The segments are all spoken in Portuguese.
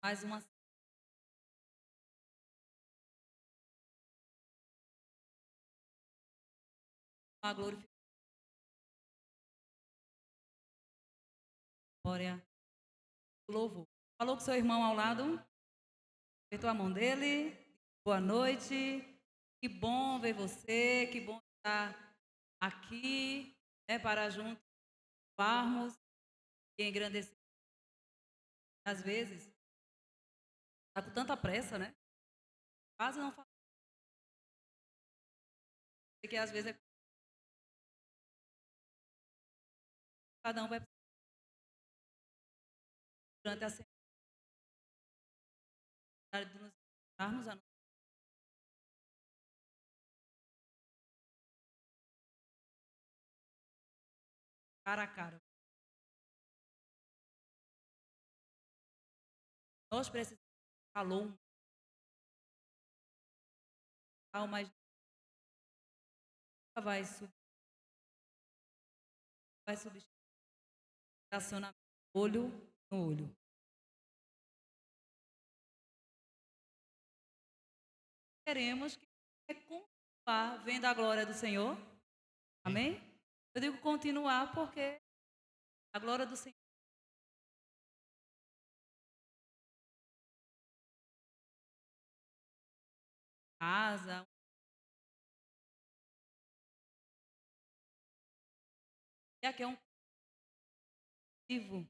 Mais uma glória, louvor. Falou com seu irmão ao lado, apertou a mão dele. Boa noite. Que bom ver você, que bom estar aqui, né, para juntos farmos e engrandecer. Às vezes, está com tanta pressa, né? Quase não fala, que às vezes cada um vai durante a semana de nos encontrarmos cara a cara. Nós precisamos de calor, mas nunca vai substituir relacionamento olho no olho. Queremos que você continuar vendo a glória do Senhor. Amém? Eu digo continuar porque a glória do Senhor é casa, e aqui é um vivo,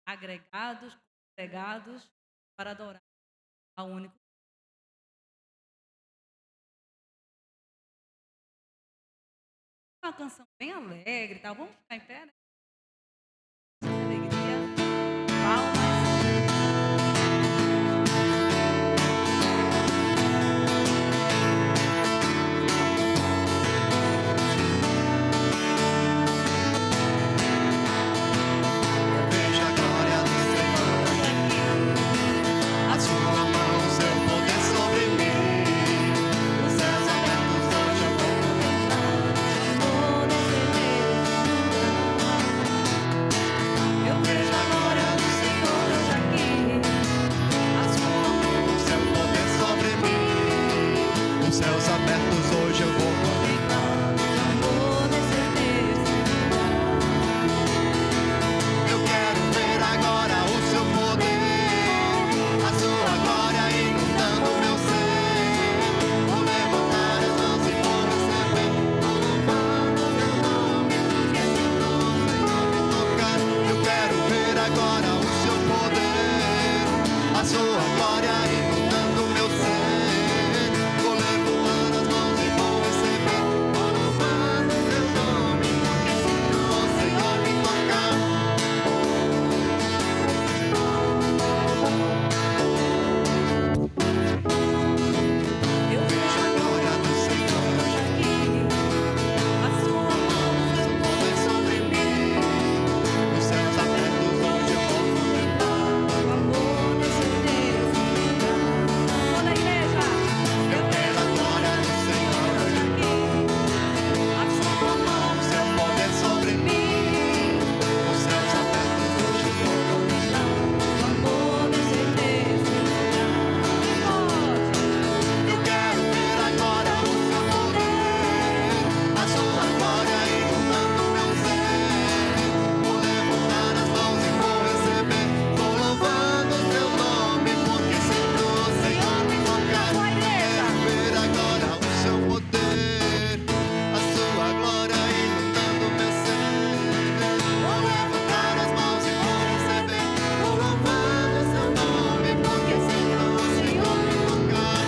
agregados, congregados para adorar ao único. Uma canção bem alegre, tá? Vamos ficar em pé, né? Alegria, palmas. Veja a glória do Senhor, a sua mão, seu poder sobre mim. Os céus abertos hoje eu vou Eu vejo a glória do Senhor hoje aqui. a sua mão, seu poder sobre mim. Os céus abertos hoje eu vou Eu quero ver agora o seu poder, a sua glória inundando meu ser. Vou levantar as mãos e vou receber, vou louvar o seu nome, porque sinto o Senhor me tocar. Eu quero ver agora o seu poder, a sua glória inundando meu ser. Vou levantar as mãos e vou receber, vou louvar o seu nome, porque sinto o Senhor me tocar. Eu vejo Veja a glória do Senhor hoje aqui. A sua mão, seu poder sobre mim. Os céus abertos hoje eu vou contemplar. o amor desse Deus. Toda a igreja. Eu quero a glória do Senhor hoje aqui. A sua mão, seu poder sobre mim. Os céus abertos hoje eu vou contemplar. o amor desse Deus. Eu quero ver agora o seu poder, a sua glória inundando meu ser. Vou levantar as mãos e vou receber, vou louvando o seu nome, porque sinto o Senhor me tocar. Quero ver agora o seu poder, a sua glória inundando meu ser. Vou levantar as mãos e vou receber, vou louvando o seu nome, porque sinto o Senhor me tocar.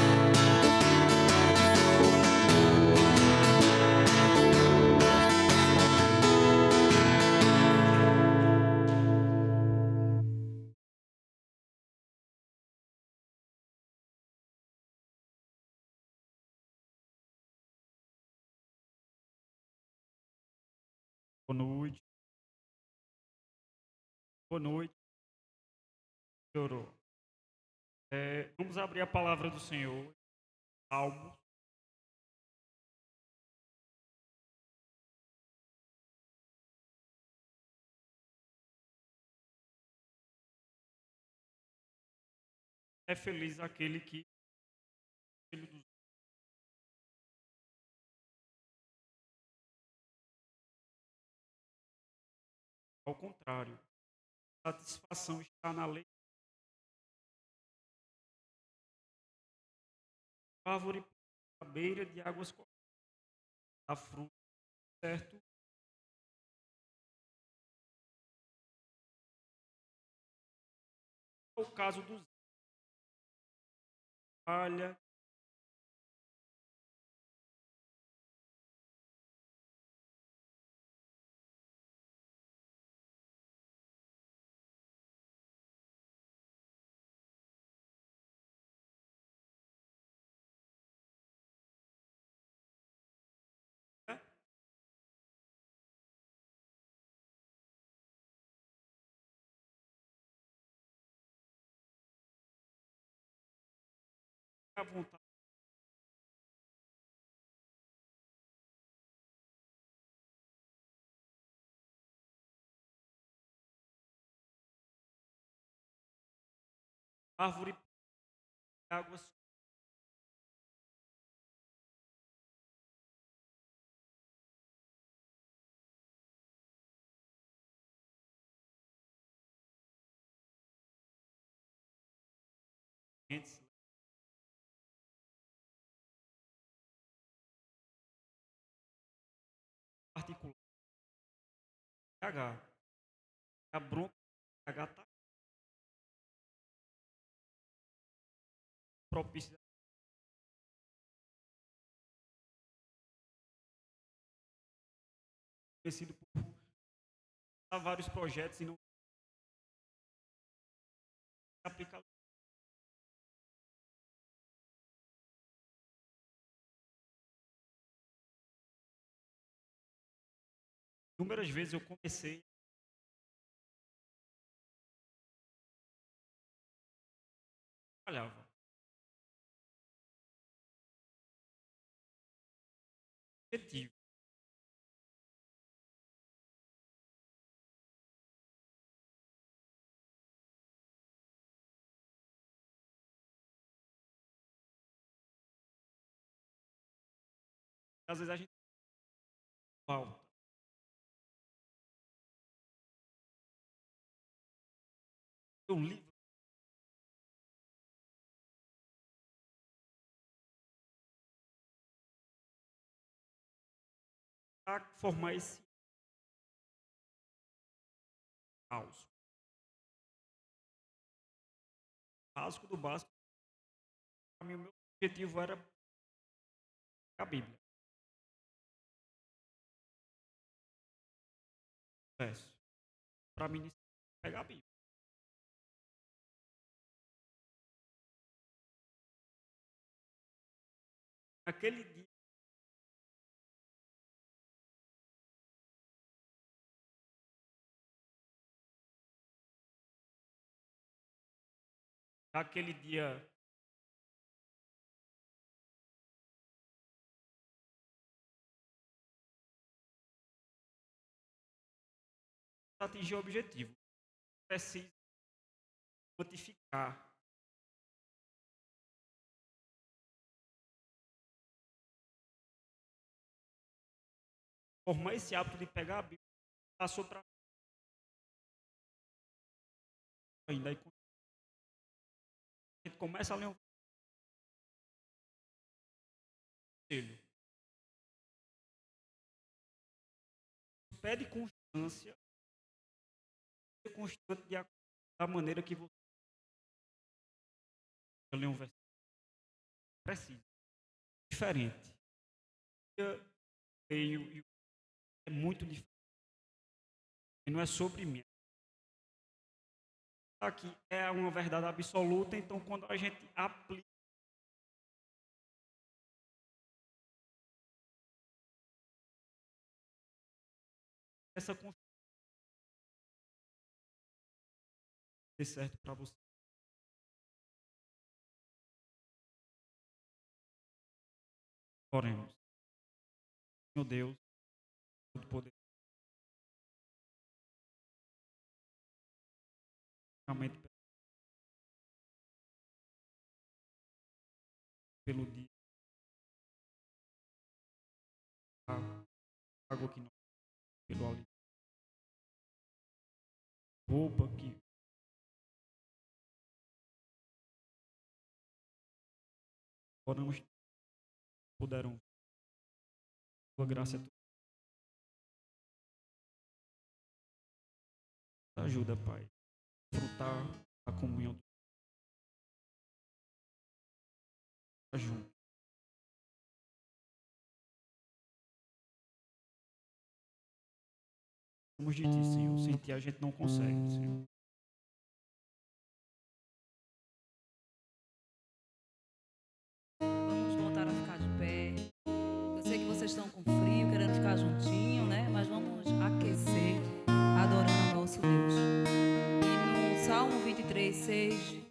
Boa noite. Boa noite. Chorou. Vamos abrir a palavra do Senhor. Salmos. é feliz aquele que filho dos ao contrário, satisfação está na lei. Árvore à beira de águas correntes, dá fruto certo. É o caso dos palha, né? A vontade, árvore de águas correntes, particular, H. A bronca, H está propícia, conhecido por vários projetos e não se aplica. Inúmeras vezes eu comecei, falhava. Objetivo. Às vezes a gente falta. Um livro para formar esse caos. Básico do básico. Para mim, o meu objetivo era a Bíblia. Verso. Para mim, pegar a Bíblia. Naquele dia, naquele dia, atingir o objetivo. Preciso quantificar. Formar esse hábito de pegar a Bíblia. Passou para ainda. Aí, quando a gente começa a ler um conselho, pede constância, constante da maneira que você lê um versículo. Precisa. Diferente. Eu leio e é muito diferente. E não é sobre mim. Aqui é uma verdade absoluta, então quando a gente aplica essa constância, dê certo para você. Oremos. Meu Deus, todo poder, realmente pelo dia. Água que não pelo alimento. Roupa que oramos puderam. Tua graça é tua. Ajuda, Pai. Frutar a comunhão. Junto. Vamos de ti, Senhor. Sem ti a gente não consegue, Senhor. Vamos voltar a ficar de pé. Eu sei que vocês estão com frio, querendo ficar juntinho, né? Mas vamos aquecer, adorando o nosso Deus. E no Salmo 23, 6,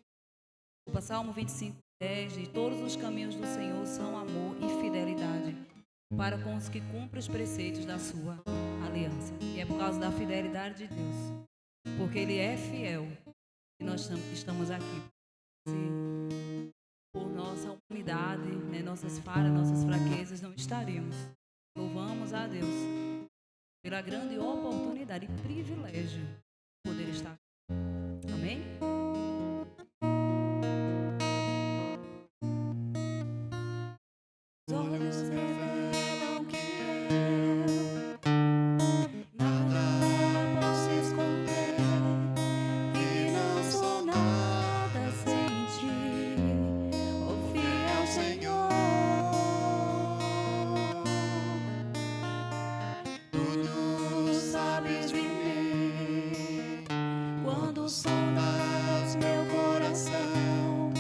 Salmo 25, 10, e todos os caminhos do Senhor são amor e fidelidade para com os que cumprem os preceitos da sua aliança. E é por causa da fidelidade de Deus, porque Ele é fiel, que nós estamos aqui. Por nossa humanidade, né, nossas falhas, nossas fraquezas, não estaríamos. Louvamos a Deus pela grande oportunidade e privilégio de poder estar aqui. Amém? Os olhos revelam que nada posso esconder, que não sou nada sem ti, ó fiel Senhor. Tudo sabes de mim, Quando sondas meu coração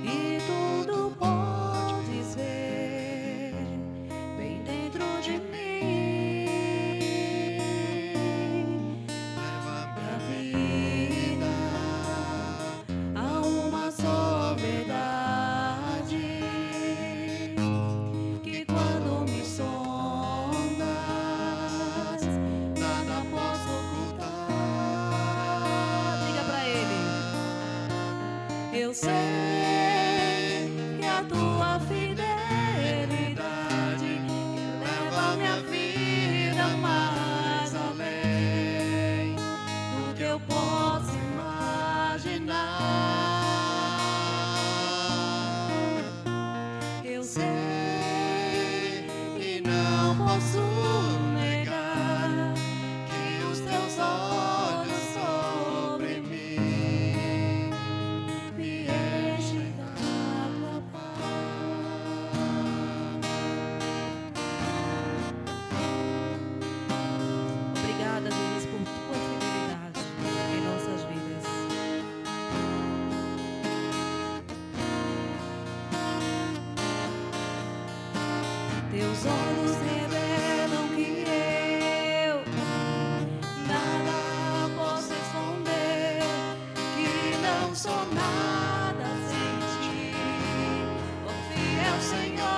e tudo podes ver bem dentro de mim, leva da minha vida há uma só verdade, que quando me sondas nada posso ocultar. diga pra ele: eu sei que a tua fidelidade leva minha vida mais além do que eu posso imaginar. Eu sei E não posso posso negar que os teus olhos sobre mim me enchem da tua paz. Obrigada, Jesus, por tua fidelidade em nossas vidas. Teus olhos revelam que eu nada posso esconder, que não sou nada sem ti, ó fiel Senhor.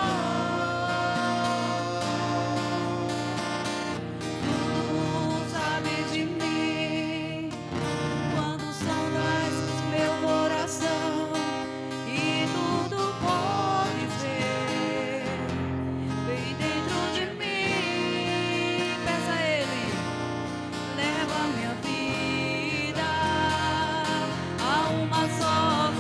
Tudo sabes de mim, quando sondas meu coração e tudo podes ver bem dentro de mim. Peça a Ele, leva minha vida a uma só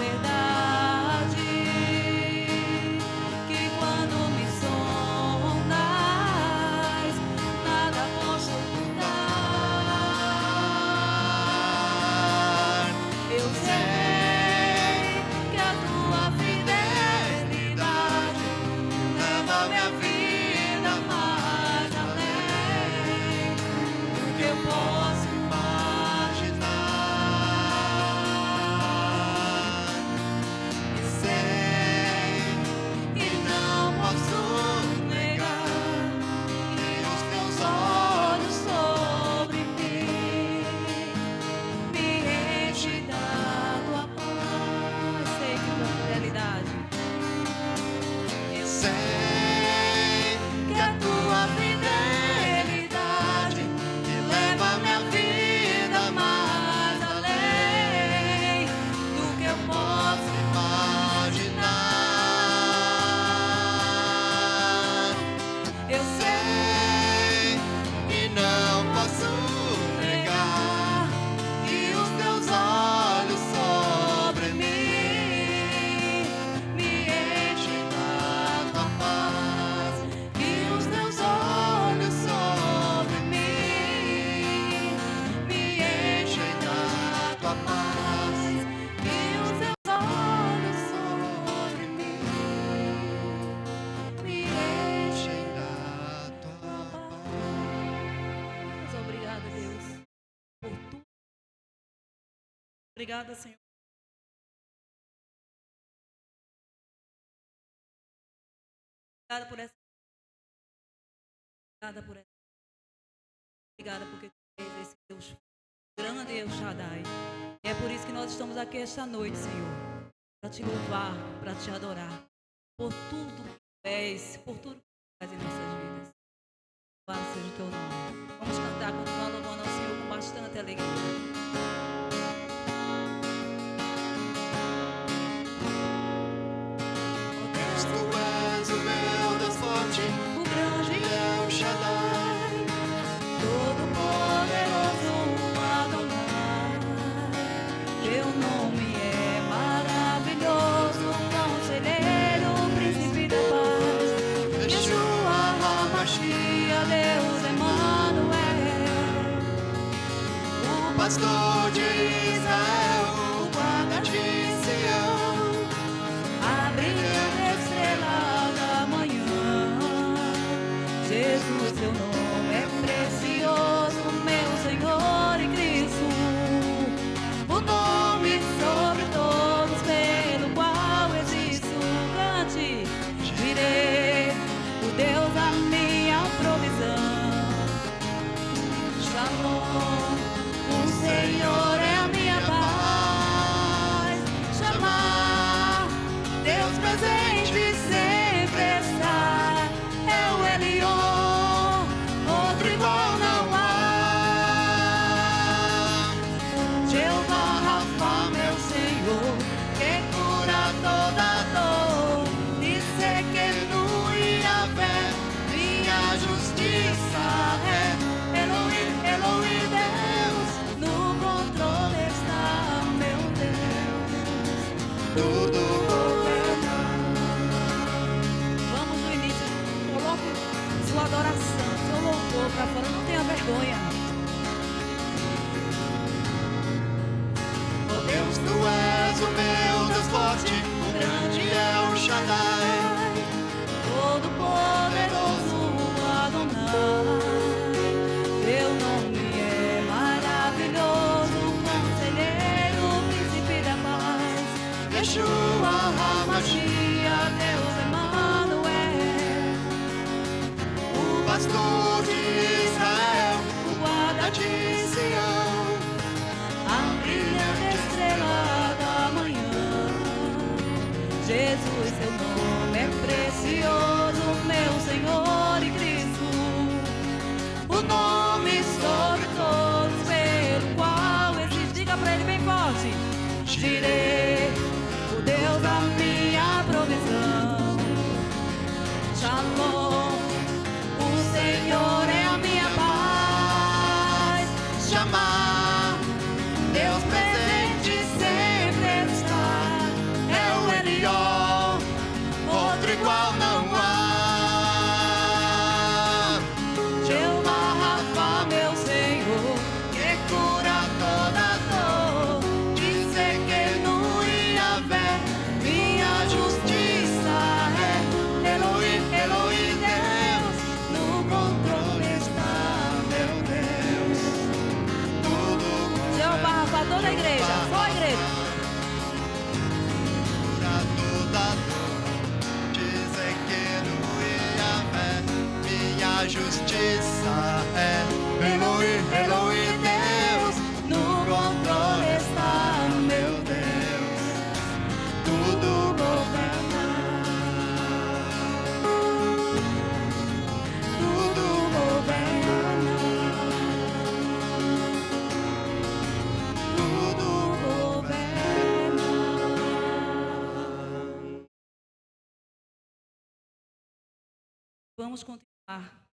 Obrigada, Senhor. Obrigada por essa. Obrigada por essa. Obrigada porque tu és esse Deus grande, El Shaddai. E é por isso que nós estamos aqui esta noite, Senhor, para te louvar, para te adorar, por tudo que tu és, por tudo que tu faz em nossas vidas. Louvado seja o teu nome. Vamos cantar, continuar louvando ao Senhor com bastante alegria. Tu és o meu Deus forte, O grande El Shaddai. todo poderoso Adonai, teu nome é maravilhoso, conselheiro, príncipe da paz, Yeshua HaMashiach, Deus Emmanuel, O pastor de Israel, o guarda de Sião. a brilhante estrela da manhã. Jesus, teu nome é precioso, meu Senhor e Cristo, o nome sobre todos pelo qual existo. Cante, direi, o Deus da minha provisão. Shalom, o Senhor é a minha paz. Chamar, Deus presente sempre está. É o Elion, outro igual não há. Jeová Rafa, meu Senhor, que cura toda dor. Disse que no Yahvé minha justiça é. Elohim, Elohim, Deus, no controle está, meu Deus, tudo governa. Vamos no início, coloque sua adoração, seu louvor para fora, não tenha vergonha. Oh Deus, tu és o meu Deus forte, o grande El Shaddai. Todo poderoso Adonai, teu nome é maravilhoso, conselheiro, príncipe da paz, Yeshua HaMashiach, Deus Emmanuel, O pastor de Israel, o guarda de Sião. a brilhante estrela da manhã. Jesus, teu nome é precioso, meu Senhor e Cristo, o nome sobre todos pelo qual existe. Diga pra ele bem forte: Jireh, o Deus da minha provisão. Shalom, o Senhor é a minha paz. Chamar, Deus presente sempre está. É o Elion, Outro igual não há. Jeová Rafa, meu Senhor, que cura toda dor. Dizer que no Yahvé minha justiça é. Elohim, Elohim, Deus, no controle está, meu Deus. Tudo Jeová Rafa, toda a igreja, só a igreja. cura toda dor. Dizem que no Yahvé minha justiça é. Elohim, Elohim, Deus, No controle está, meu Deus, tudo governa, tudo governa, tudo governa. Vamos continuar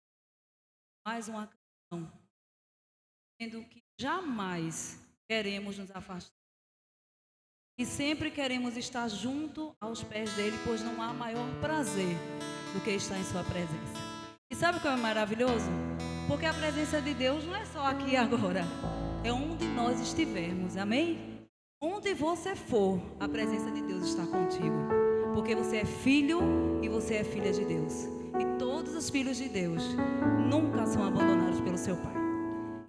mais uma canção, dizendo que jamais queremos nos afastar. E sempre queremos estar junto aos pés dele, pois não há maior prazer do que estar em sua presença. E sabe o que é maravilhoso? Porque a presença de Deus não é só aqui e agora, é onde nós estivermos, amém? Onde você for, a presença de Deus está contigo. Porque você é filho e você é filha de Deus. E todos os filhos de Deus nunca são abandonados pelo seu Pai.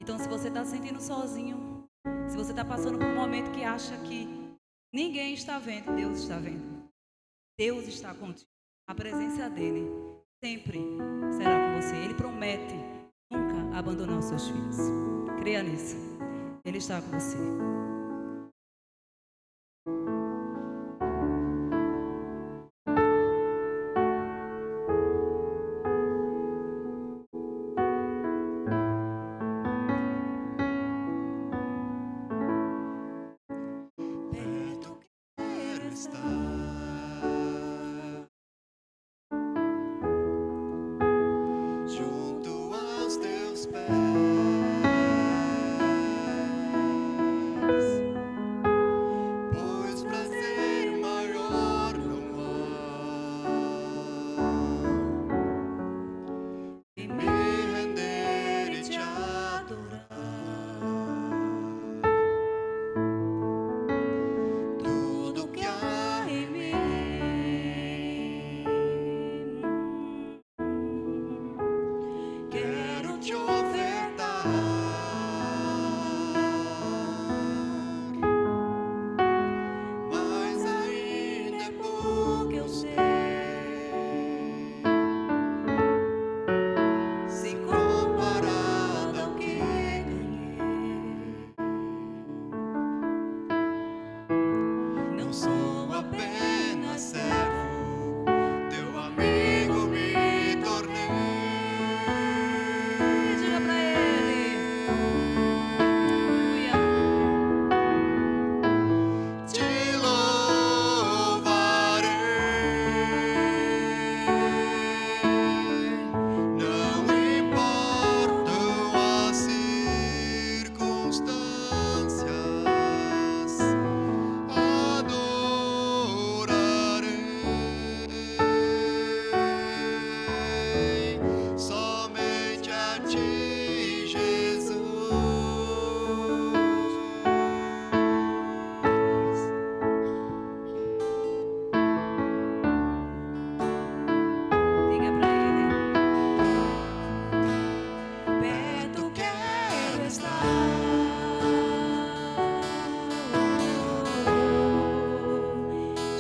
Então, se você está se sentindo sozinho, se você está passando por um momento que acha que ninguém está vendo, Deus está vendo. Deus está contigo. A presença dele sempre será com você. Ele promete nunca abandonar os seus filhos. Creia nisso. Ele está com você. Perto quero estar, junto aos teus pés, pois prazer maior não há E me render e te adorar. Tudo que há em mim quero te ofertar, mas ainda é pouco eu sei. Se comparado ao que ganhei, não sou apenas servo, teu amigo me tornei. diga para ele. Aleluia. Te louvarei, não importam as circunstâncias, adorarei somente a ti, Jesus. Diga para ele. Perto quero estar,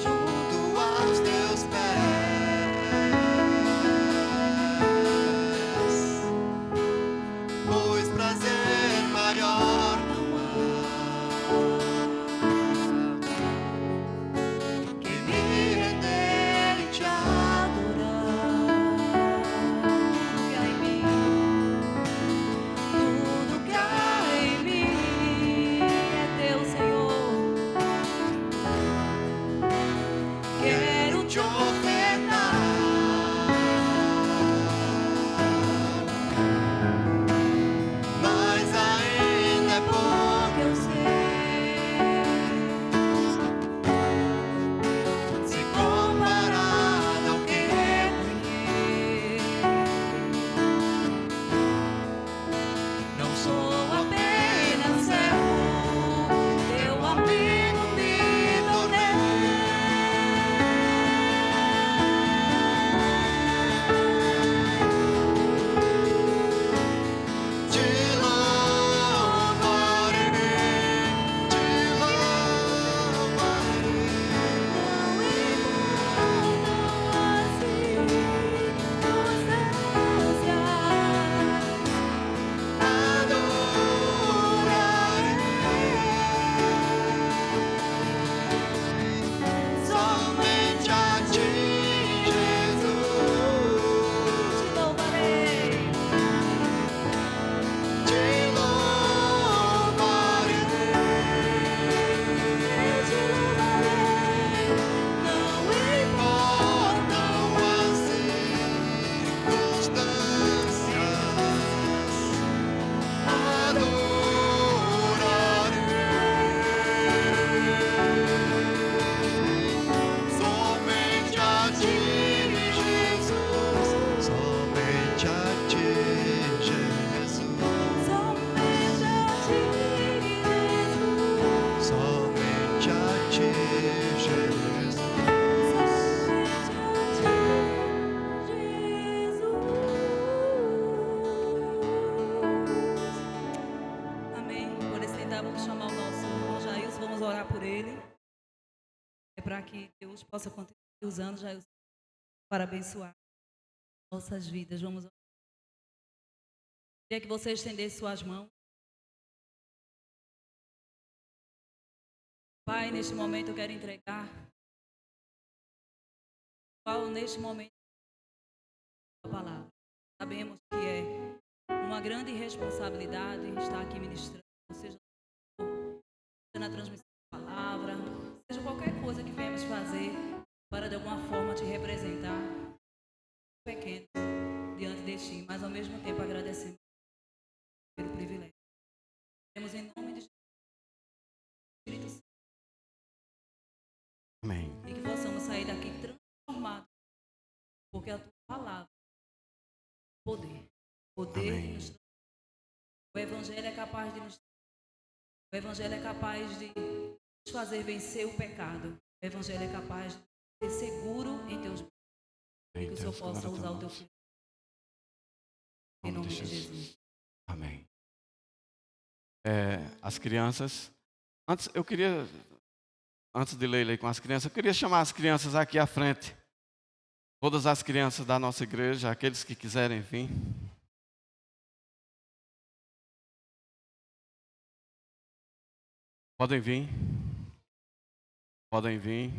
junto aos teus pés, pois prazer maior não há que me render e te adorar. Tudo que há em mim é teu, Senhor. Quero te ofertar, mas ainda é pouco eu sei. Se comparado ao que ganhei, não sou apenas servo, teu amigo me tornei. Te louvarei, te louvarei. Adorarei somente a ti, Jesus. Te louvarei. Te louvarei, não importam as circunstâncias, adorarei somente a ti, Jesus. Somente a ti, Jesus. Somente a ti, Jesus. Somente a ti, Jesus. Somente a ti, Jesus. Amém. Por esse tempo, vamos chamar o nosso É para que Deus possa continuar usando já para abençoar nossas vidas. Vamos orar. Queria que você estendesse suas mãos. Pai, neste momento eu quero entregar. Qual neste momento a palavra. Sabemos que é uma grande responsabilidade estar aqui ministrando, seja na transmissão da palavra, seja qualquer coisa que venhamos fazer para de alguma forma te representar, pequenos diante de ti, mas ao mesmo tempo agradecemos pelo privilégio. Temos em nome de Jesus, Espírito Santo, Amém. e que possamos sair daqui transformados, porque a tua palavra é poder de Amém. nos transformar. O Evangelho é capaz de nos O Evangelho é capaz de nos fazer vencer o pecado. O Evangelho é capaz de ser seguro em teus braços. Que o Senhor possa usar o teu filho. Em nome de Jesus. Amém. As crianças. Antes de ler com as crianças, eu queria chamar as crianças aqui à frente. Todas as crianças da nossa igreja, aqueles que quiserem vir. Podem vir. Podem vir.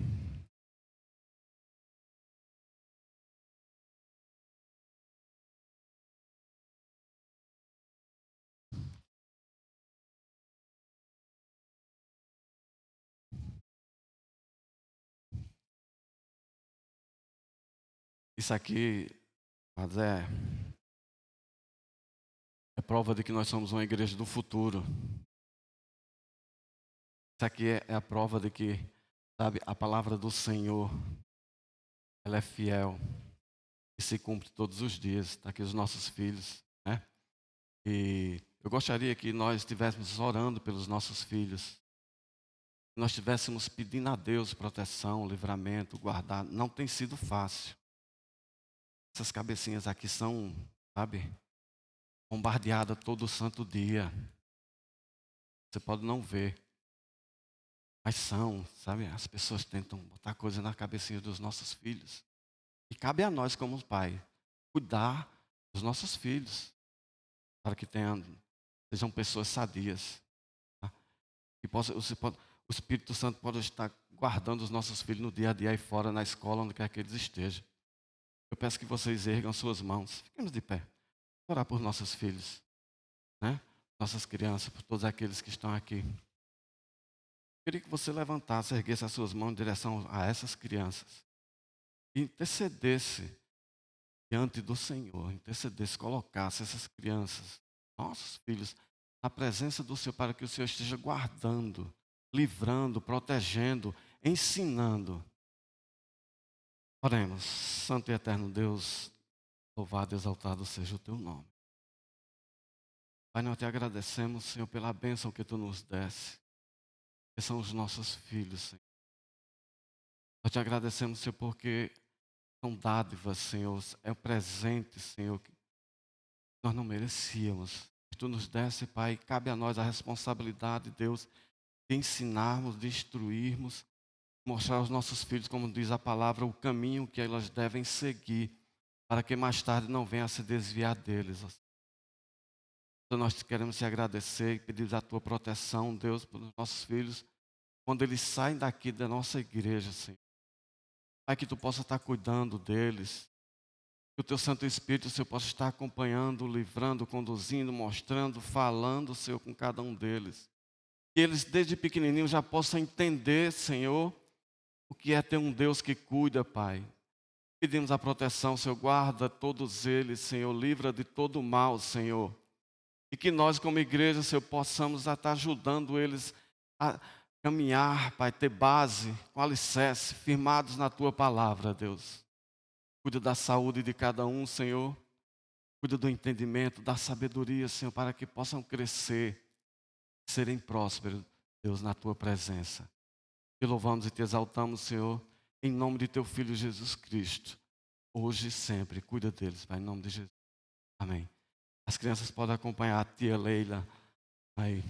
Isso aqui, mas é prova de que nós somos uma igreja do futuro. Isso aqui é a prova de que, sabe, a palavra do Senhor, ela é fiel e se cumpre todos os dias. Está aqui os nossos filhos, né? E eu gostaria que nós estivéssemos orando pelos nossos filhos. Que nós estivéssemos pedindo a Deus proteção, livramento, guardar. Não tem sido fácil. Essas cabecinhas aqui são, sabe, bombardeadas todo santo dia. Você pode não ver. Mas são, sabe, as pessoas tentam botar coisa na cabecinha dos nossos filhos. E cabe a nós, como pai, cuidar dos nossos filhos. Para que sejam pessoas sadias. Tá? E o Espírito Santo pode estar guardando os nossos filhos no dia a dia aí fora, na escola, onde quer que eles estejam. Eu peço que vocês ergam suas mãos. Fiquemos de pé. Orar por nossos filhos, né? Nossas crianças, por todos aqueles que estão aqui. Eu queria que você levantasse, erguesse as suas mãos em direção a essas crianças. E intercedesse diante do Senhor. Intercedesse, colocasse essas crianças, nossos filhos, na presença do Senhor, para que o Senhor esteja guardando, livrando, protegendo, ensinando. Oremos. Santo e eterno Deus, louvado e exaltado seja o teu nome. Pai, nós te agradecemos, Senhor, pela bênção que tu nos desse. Que são os nossos filhos, Senhor. Nós te agradecemos, Senhor, porque são dádivas, Senhor. É um presente, Senhor, que nós não merecíamos. Que tu nos desse, Pai, cabe a nós a responsabilidade, Deus, de ensinarmos, de instruirmos, mostrar aos nossos filhos, como diz a palavra, o caminho que elas devem seguir, para que mais tarde não venha a se desviar deles. Então nós queremos te agradecer e pedir a tua proteção, Deus, para os nossos filhos, quando eles saem daqui da nossa igreja, Senhor. Pai, que tu possa estar cuidando deles, que o teu Santo Espírito, Senhor, possa estar acompanhando, livrando, conduzindo, mostrando, falando, Senhor, com cada um deles. Que eles, desde pequenininho, já possam entender, Senhor, o que é ter um Deus que cuida, Pai. Pedimos a proteção, Senhor, guarda todos eles, Senhor, livra de todo mal, Senhor. E que nós, como igreja, Senhor, possamos estar ajudando eles a caminhar, Pai, ter base, com alicerce, firmados na Tua palavra, Deus. Cuida da saúde de cada um, Senhor. Cuida do entendimento, da sabedoria, Senhor, para que possam crescer, serem prósperos, Deus, na Tua presença. Te louvamos e te exaltamos, Senhor, em nome de Teu Filho Jesus Cristo, hoje e sempre. Cuida deles, Pai, em nome de Jesus. Amém. As crianças podem acompanhar a tia Leila aí.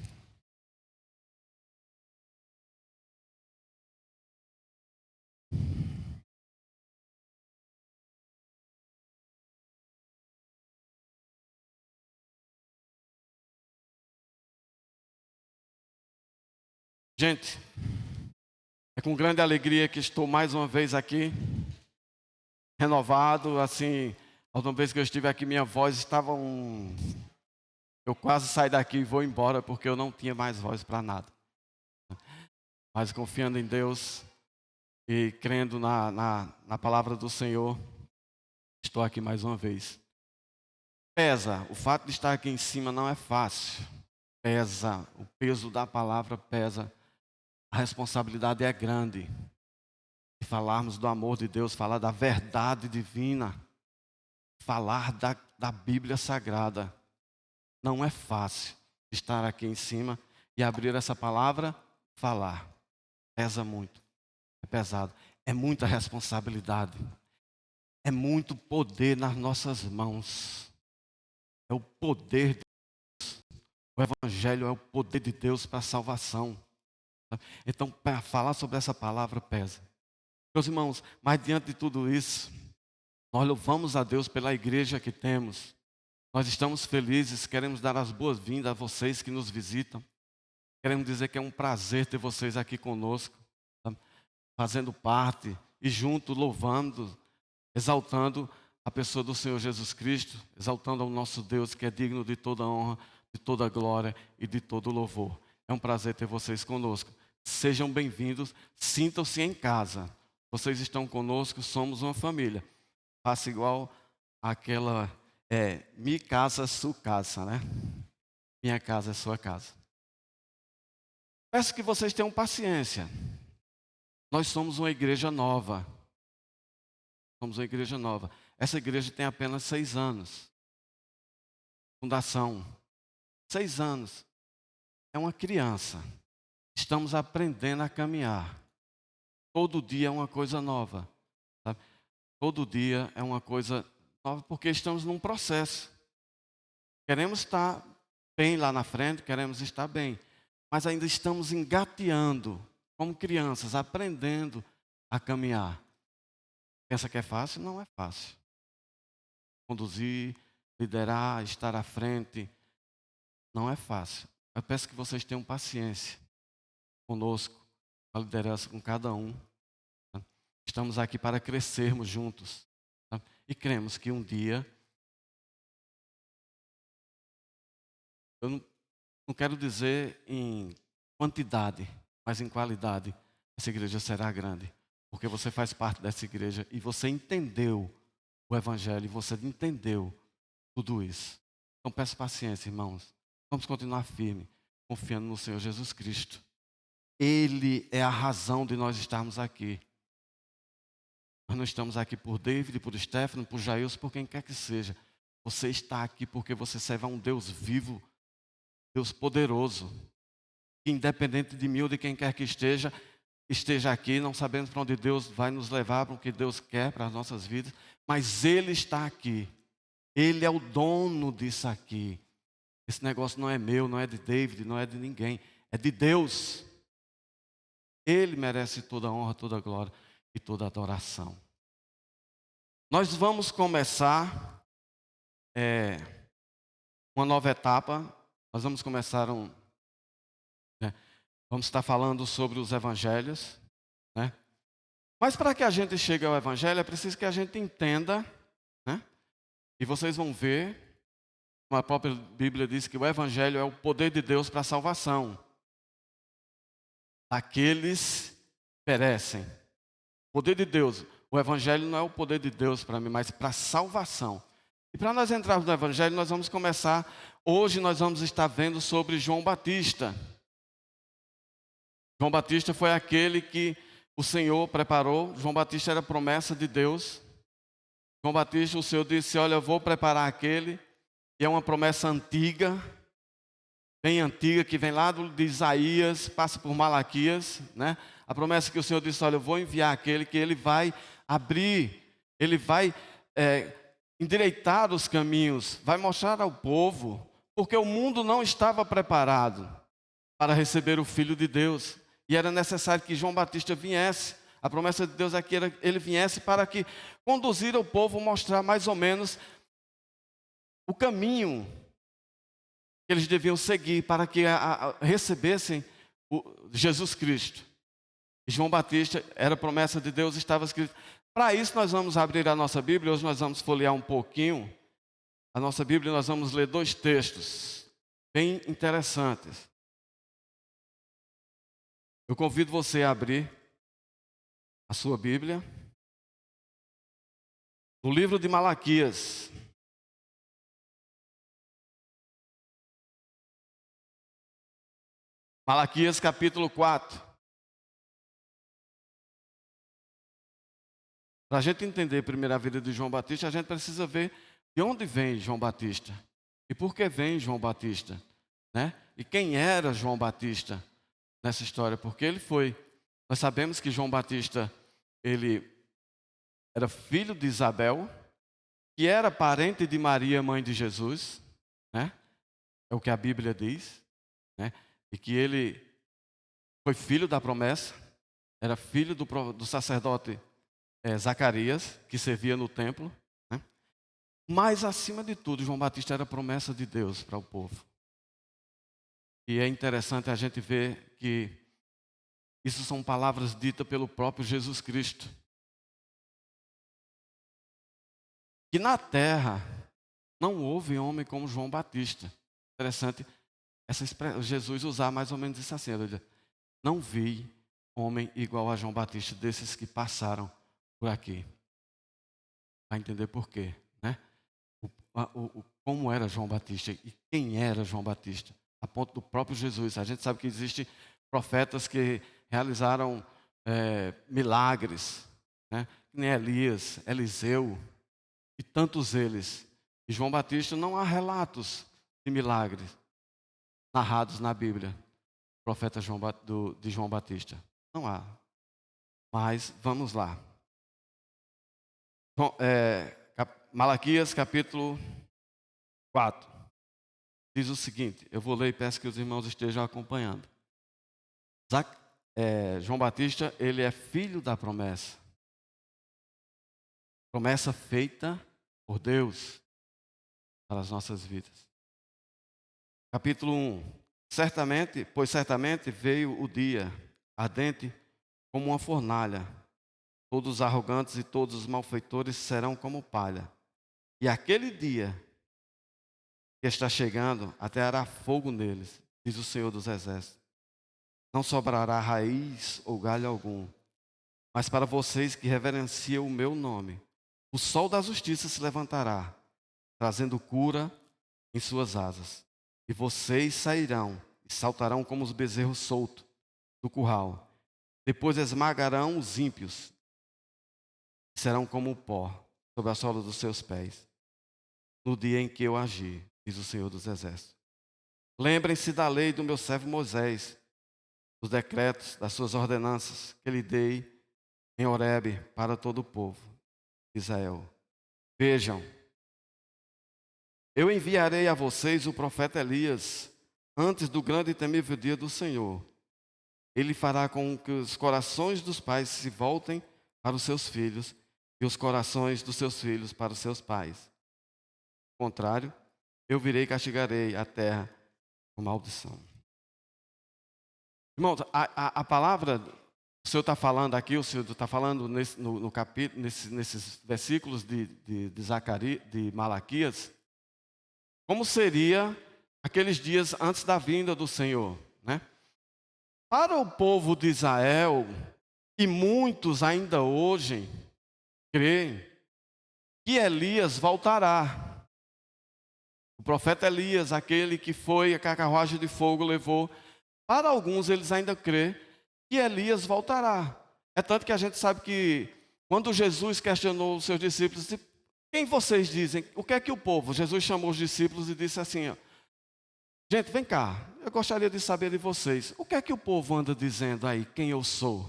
Gente, é com grande alegria que estou mais uma vez aqui, renovado, assim, a última vez que eu estive aqui, minha voz estava Eu quase saí daqui e vou embora, porque eu não tinha mais voz para nada. Mas confiando em Deus e crendo na palavra do Senhor, estou aqui mais uma vez. Pesa, o fato de estar aqui em cima não é fácil. Pesa, o peso da palavra pesa. A responsabilidade é grande. De falarmos do amor de Deus, falar da verdade divina, falar da Bíblia Sagrada. Não é fácil estar aqui em cima e abrir essa palavra, falar. Pesa muito, é pesado, é muita responsabilidade, é muito poder nas nossas mãos. É o poder de Deus. O Evangelho é o poder de Deus para a salvação. Então, para falar sobre essa palavra pesa. Meus irmãos, mas diante de tudo isso, nós louvamos a Deus pela igreja que temos. Nós estamos felizes, queremos dar as boas-vindas a vocês que nos visitam. Queremos dizer que é um prazer ter vocês aqui conosco, tá? Fazendo parte e junto louvando, exaltando a pessoa do Senhor Jesus Cristo, exaltando ao nosso Deus que é digno de toda honra, de toda glória e de todo louvor. É um prazer ter vocês conosco. Sejam bem-vindos, sintam-se em casa. Vocês estão conosco, somos uma família. Faça igual aquela, mi casa, sua casa, né? Minha casa é sua casa. Peço que vocês tenham paciência. Nós somos uma igreja nova. Somos uma igreja nova. Essa igreja tem apenas 6 anos. Fundação. 6 anos. É uma criança. Estamos aprendendo a caminhar. Todo dia é uma coisa nova. Sabe? Todo dia é uma coisa nova porque estamos num processo. Queremos estar bem lá na frente, queremos estar bem. Mas ainda estamos engateando, como crianças, aprendendo a caminhar. Pensa que é fácil? Não é fácil. Conduzir, liderar, estar à frente, não é fácil. Eu peço que vocês tenham paciência conosco, a liderança com cada um. Tá? Estamos aqui para crescermos juntos. Tá? E cremos que um dia, eu não quero dizer em quantidade, mas em qualidade, essa igreja será grande. Porque você faz parte dessa igreja e você entendeu o Evangelho, e você entendeu tudo isso. Então peço paciência, irmãos. Vamos continuar firme, confiando no Senhor Jesus Cristo. Ele é a razão de nós estarmos aqui. Nós não estamos aqui por David, por Stefano, por Jailson, por quem quer que seja. Você está aqui porque você serve a um Deus vivo, Deus poderoso, que independente de mim ou de quem quer que esteja aqui, não sabemos para onde Deus vai nos levar, para o que Deus quer para as nossas vidas, mas Ele está aqui. Ele é o dono disso aqui. Esse negócio não é meu, não é de David, não é de ninguém, é de Deus. Ele merece toda a honra, toda a glória e toda a adoração. Nós vamos começar uma nova etapa. Nós vamos começar vamos estar falando sobre os evangelhos, né? Mas para que a gente chegue ao evangelho, é preciso que a gente entenda, né? E vocês vão ver, como a própria Bíblia diz, que o evangelho é o poder de Deus para a salvação daqueles que perecem. O poder de Deus, o evangelho não é o poder de Deus para mim, mas para a salvação. E para nós entrarmos no evangelho, nós vamos começar, hoje nós vamos estar vendo sobre João Batista. João Batista foi aquele que o Senhor preparou. João Batista era a promessa de Deus. João Batista, o Senhor disse, olha, eu vou preparar aquele. E é uma promessa antiga, bem antiga, que vem lá de Isaías, passa por Malaquias, né? A promessa que o Senhor disse, olha, eu vou enviar aquele que ele vai abrir, ele vai endireitar os caminhos, vai mostrar ao povo, porque o mundo não estava preparado para receber o Filho de Deus. E era necessário que João Batista viesse. A promessa de Deus é que ele viesse para que conduzir o povo, mostrar mais ou menos o caminho que eles deviam seguir para que recebessem Jesus Cristo. E João Batista era promessa de Deus, estava escrito. Para isso nós vamos abrir a nossa Bíblia, hoje nós vamos folhear um pouquinho a nossa Bíblia, nós vamos ler 2 textos bem interessantes. Eu convido você a abrir a sua Bíblia no livro de Malaquias. Malaquias capítulo 4. Para a gente entender primeiro a vida de João Batista, a gente precisa ver de onde vem João Batista e por que vem João Batista, né? E quem era João Batista nessa história, porque ele foi. Nós sabemos que João Batista, ele era filho de Isabel, que era parente de Maria, mãe de Jesus, né? É o que a Bíblia diz, né? E que ele foi filho da promessa, era filho do sacerdote Zacarias, que servia no templo, né? Mas acima de tudo, João Batista era promessa de Deus para o povo. E é interessante a gente ver que isso são palavras ditas pelo próprio Jesus Cristo. Que na terra não houve homem como João Batista. Interessante Jesus usar mais ou menos isso assim. Ele diz, não vi homem igual a João Batista, desses que passaram por aqui. Vai entender por quê, né? Como era João Batista e quem era João Batista. A ponto do próprio Jesus. A gente sabe que existem profetas que realizaram milagres, né? Que nem Elias, Eliseu e tantos eles. E João Batista, não há relatos de milagres narrados na Bíblia. Profeta de João Batista. Não há. Mas vamos lá. Malaquias capítulo 4. Diz o seguinte, eu vou ler e peço que os irmãos estejam acompanhando. João Batista, ele é filho da promessa. Promessa feita por Deus para as nossas vidas. Capítulo 1. Certamente veio o dia, ardente como uma fornalha. Todos os arrogantes e todos os malfeitores serão como palha. E aquele dia que está chegando, ateará fogo neles, diz o Senhor dos Exércitos. Não sobrará raiz ou galho algum. Mas para vocês que reverenciam o meu nome, o sol da justiça se levantará, trazendo cura em suas asas. E vocês sairão e saltarão como os bezerros soltos do curral. Depois esmagarão os ímpios, e serão como o pó sobre a sola dos seus pés. No dia em que eu agi, diz o Senhor dos Exércitos. Lembrem-se da lei do meu servo Moisés, dos decretos, das suas ordenanças, que lhe dei em Horebe para todo o povo de Israel. Vejam, eu enviarei a vocês o profeta Elias, antes do grande e temível dia do Senhor. Ele fará com que os corações dos pais se voltem para os seus filhos e os corações dos seus filhos para os seus pais. Ao contrário, eu virei e castigarei a terra com maldição. Irmãos, a palavra, o Senhor está falando aqui, o Senhor está falando no capítulo, nesses versículos de Zacarias, de Malaquias, como seria aqueles dias antes da vinda do Senhor, né? Para o povo de Israel, e muitos ainda hoje creem que Elias voltará. O profeta Elias, aquele que foi a carruagem de fogo levou. Para alguns eles ainda creem que Elias voltará. É tanto que a gente sabe que quando Jesus questionou os seus discípulos, quem vocês dizem? O que é que o povo? Jesus chamou os discípulos e disse assim, ó, gente, vem cá, eu gostaria de saber de vocês, o que é que o povo anda dizendo aí, quem eu sou?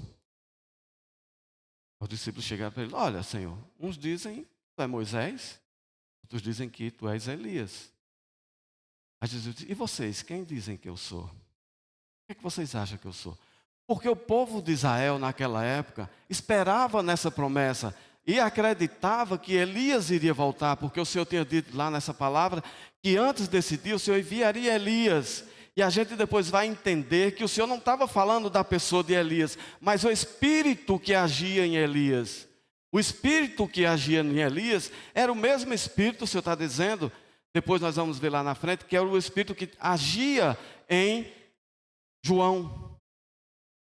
Os discípulos chegaram para ele, olha, Senhor, uns dizem que tu é Moisés, outros dizem que tu és Elias. Aí Jesus disse, e vocês, quem dizem que eu sou? O que é que vocês acham que eu sou? Porque o povo de Israel naquela época esperava nessa promessa e acreditava que Elias iria voltar, porque o Senhor tinha dito lá nessa palavra que antes desse dia o Senhor enviaria Elias E a gente depois vai entender que o Senhor não estava falando da pessoa de Elias, mas o espírito que agia em Elias. O espírito que agia em Elias era o mesmo espírito, o Senhor está dizendo, depois nós vamos ver lá na frente, que era o espírito que agia em João.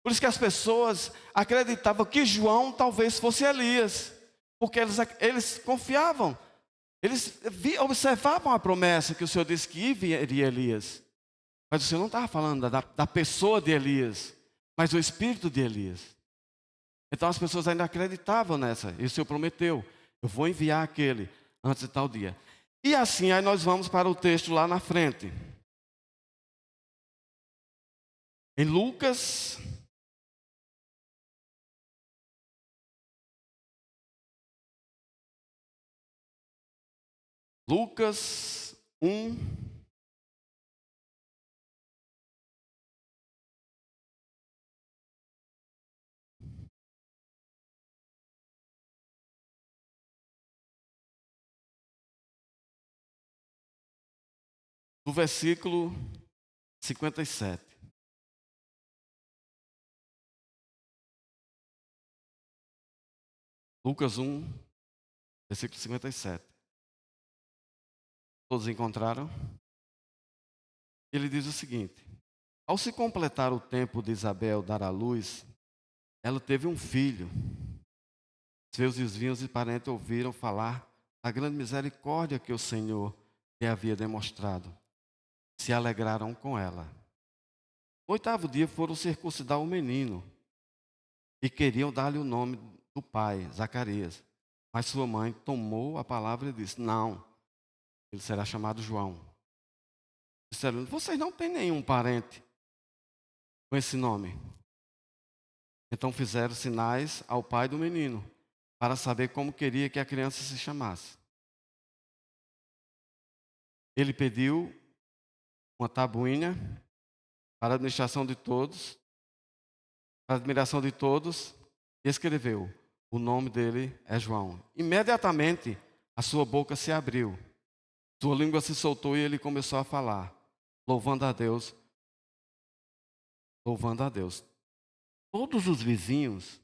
Por isso que as pessoas acreditavam que João talvez fosse Elias, porque eles confiavam, eles observavam a promessa que o Senhor disse que viria Elias. Mas o Senhor não estava falando da pessoa de Elias, mas do espírito de Elias. Então as pessoas ainda acreditavam nessa, e o Senhor prometeu, eu vou enviar aquele antes de tal dia. E assim, aí nós vamos para o texto lá na frente. Em Lucas, Lucas 1, do versículo 57. Lucas 1, versículo 57. Todos encontraram? Ele diz o seguinte: ao se completar o tempo de Isabel dar à luz, ela teve um filho. Seus vizinhos e parentes ouviram falar da grande misericórdia que o Senhor lhe havia demonstrado. Se alegraram com ela. No 8º dia foram circuncidar o menino e queriam dar-lhe o nome do pai, Zacarias. Mas sua mãe tomou a palavra e disse: não, ele será chamado João. Disseram: vocês não têm nenhum parente com esse nome. Então fizeram sinais ao pai do menino, para saber como queria que a criança se chamasse. Ele pediu uma tabuinha para a administração de todos, para a admiração de todos, e escreveu: o nome dele é João. Imediatamente a sua boca se abriu, sua língua se soltou e ele começou a falar, louvando a Deus. Louvando a Deus. Todos os vizinhos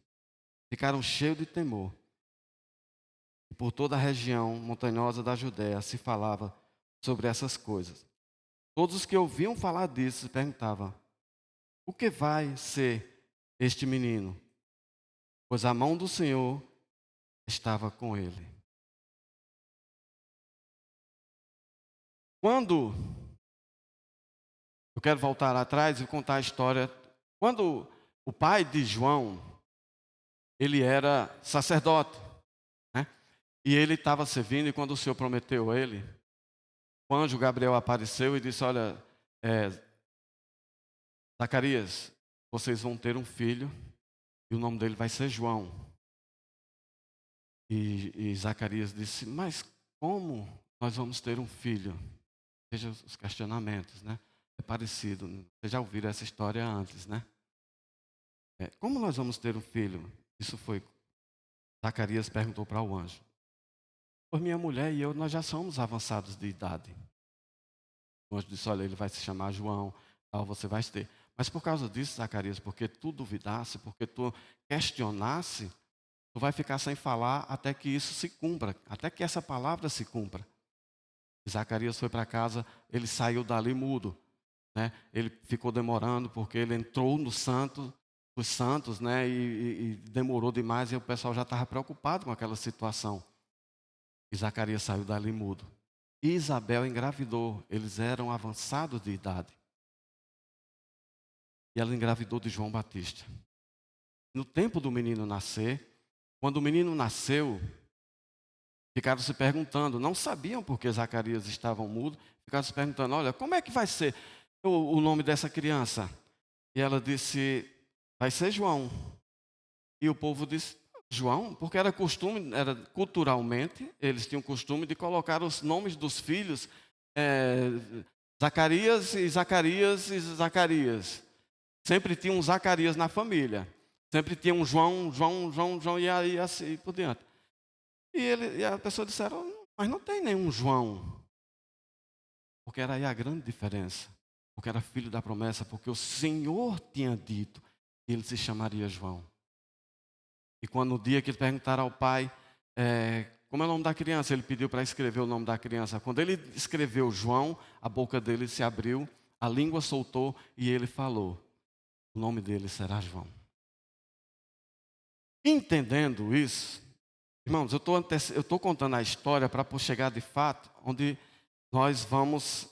ficaram cheios de temor. E por toda a região montanhosa da Judéia se falava sobre essas coisas. Todos os que ouviam falar disso se perguntavam: o que vai ser este menino? Pois a mão do Senhor estava com ele. Quando eu quero voltar atrás e contar a história, quando o pai de João, ele era sacerdote, né? E ele estava servindo, e quando o Senhor prometeu a ele, o anjo Gabriel apareceu e disse: olha, Zacarias, vocês vão ter um filho, e o nome dele vai ser João. E Zacarias disse: mas como nós vamos ter um filho? Veja os questionamentos, né? É parecido, vocês já ouviram essa história antes, né? Como nós vamos ter um filho? Isso foi, Zacarias perguntou para o anjo. Pois minha mulher e eu, nós já somos avançados de idade. O anjo disse: olha, ele vai se chamar João, tal, você vai ter. Mas por causa disso, Zacarias, porque tu duvidasse, porque tu questionasse, tu vai ficar sem falar até que isso se cumpra, até que essa palavra se cumpra. E Zacarias foi para casa, ele saiu dali mudo, né? Ele ficou demorando porque ele entrou no santo, os santos, né? E demorou demais, e o pessoal já estava preocupado com aquela situação. E Zacarias saiu dali mudo. E Isabel engravidou, eles eram avançados de idade. E ela engravidou de João Batista. No tempo do menino nascer, quando o menino nasceu, ficaram se perguntando, não sabiam por que Zacarias estava mudo, ficaram se perguntando: olha, como é que vai ser o nome dessa criança? E ela disse: vai ser João. E o povo disse: João? Porque era costume, era culturalmente, eles tinham costume de colocar os nomes dos filhos, Zacarias e Zacarias e Zacarias. Sempre tinha um Zacarias na família. Sempre tinha um João, e aí assim por diante. E a pessoa disseram: mas não tem nenhum João. Porque era aí a grande diferença. porque era filho da promessa, porque o Senhor tinha dito que ele se chamaria João. E quando no dia que perguntaram ao pai, como é o nome da criança, ele pediu para escrever o nome da criança. Quando ele escreveu João, a boca dele se abriu, a língua soltou e ele falou: o nome dele será João. Entendendo isso, irmãos, eu estou contando a história para chegar de fato onde nós vamos,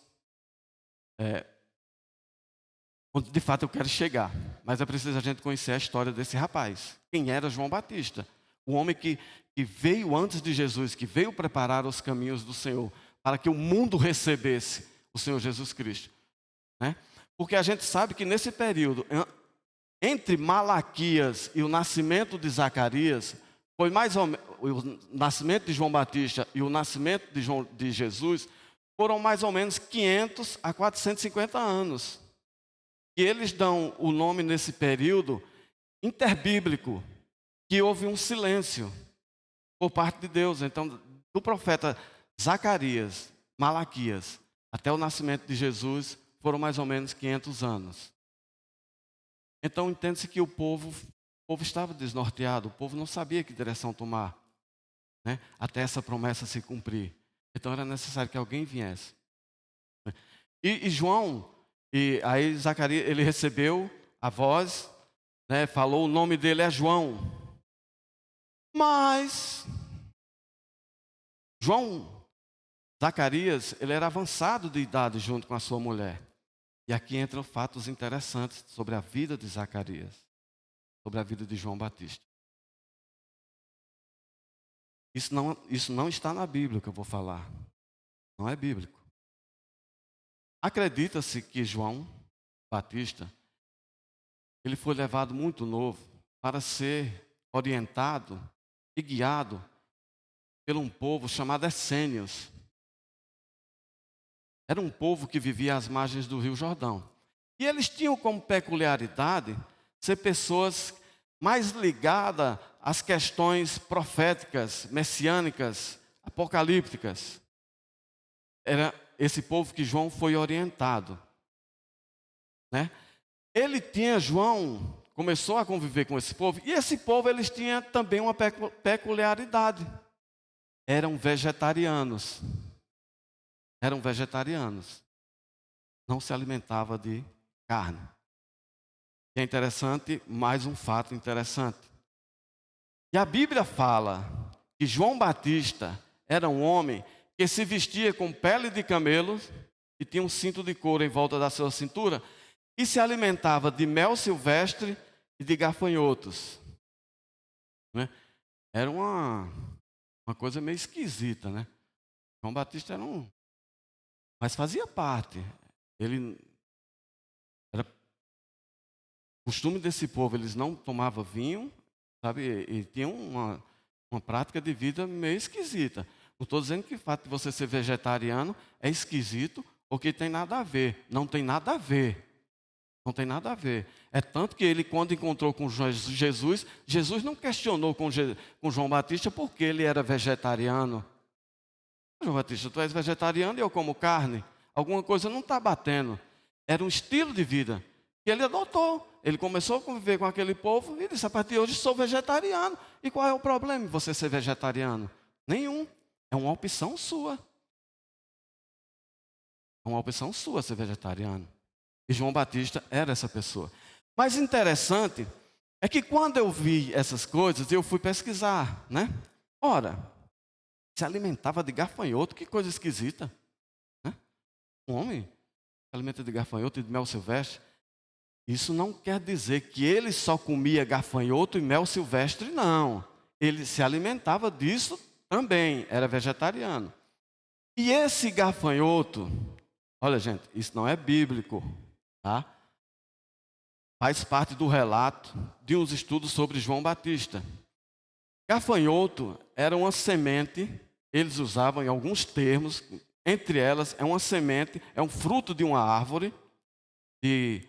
onde de fato eu quero chegar. Mas é preciso a gente conhecer a história desse rapaz. Quem era João Batista? O homem que veio antes de Jesus, que veio preparar os caminhos do Senhor, para que o mundo recebesse o Senhor Jesus Cristo. Né? Porque a gente sabe que nesse período, entre Malaquias e o nascimento de Zacarias, foi mais ou menos, o nascimento de João Batista e o nascimento de Jesus, foram mais ou menos 500 a 450 anos. E eles dão o nome nesse período interbíblico, que houve um silêncio por parte de Deus. Então, do profeta Zacarias, Malaquias, até o nascimento de Jesus, foram mais ou menos 500 anos. Então, entende-se que o povo estava desnorteado, o povo não sabia que direção tomar, né? Até essa promessa se cumprir. Então, era necessário que alguém viesse. E João, e aí Zacarias, ele recebeu a voz, né, falou, o nome dele é João. Mas Zacarias, ele era avançado de idade junto com a sua mulher. E aqui entram fatos interessantes sobre a vida de Zacarias, sobre a vida de João Batista. Isso não está na Bíblia que eu vou falar. Não é bíblico. Acredita-se que João Batista, ele foi levado muito novo para ser orientado e guiado por um povo chamado essênios. Era um povo que vivia às margens do Rio Jordão. E eles tinham como peculiaridade ser pessoas mais ligadas às questões proféticas, messiânicas, apocalípticas. Era esse povo que João foi orientado, né? João começou a conviver com esse povo, e esse povo, eles tinham também uma peculiaridade. Eram vegetarianos. Não se alimentava de carne. E é interessante, mais um fato interessante. E a Bíblia fala que João Batista era um homem que se vestia com pele de camelo e tinha um cinto de couro em volta da sua cintura e se alimentava de mel silvestre e de gafanhotos. Né? Era uma coisa meio esquisita, né? João Batista era mas fazia parte. Era costume desse povo, eles não tomavam vinho, sabe? E tinham uma prática de vida meio esquisita. Não estou dizendo que o fato de você ser vegetariano é esquisito ou que tem nada a ver. Não tem nada a ver. Não tem nada a ver. É tanto que ele, quando encontrou com Jesus, Jesus não questionou com João Batista porque ele era vegetariano. João Batista, tu és vegetariano e eu como carne. Alguma coisa não está batendo. Era um estilo de vida que ele adotou. Ele começou a conviver com aquele povo e disse, a partir de hoje sou vegetariano. E qual é o problema em você ser vegetariano? Nenhum. É uma opção sua. É uma opção sua ser vegetariano. E João Batista era essa pessoa. Mas interessante é que quando eu vi essas coisas, eu fui pesquisar, né? Ora, se alimentava de gafanhoto, que coisa esquisita. Né? Um homem se alimenta de gafanhoto e de mel silvestre. Isso não quer dizer que ele só comia gafanhoto e mel silvestre, não. Ele se alimentava disso também, era vegetariano. E esse gafanhoto, olha gente, isso não é bíblico, tá? Faz parte do relato de uns estudos sobre João Batista. Gafanhoto era uma semente, eles usavam em alguns termos, entre elas é uma semente, é um fruto de uma árvore de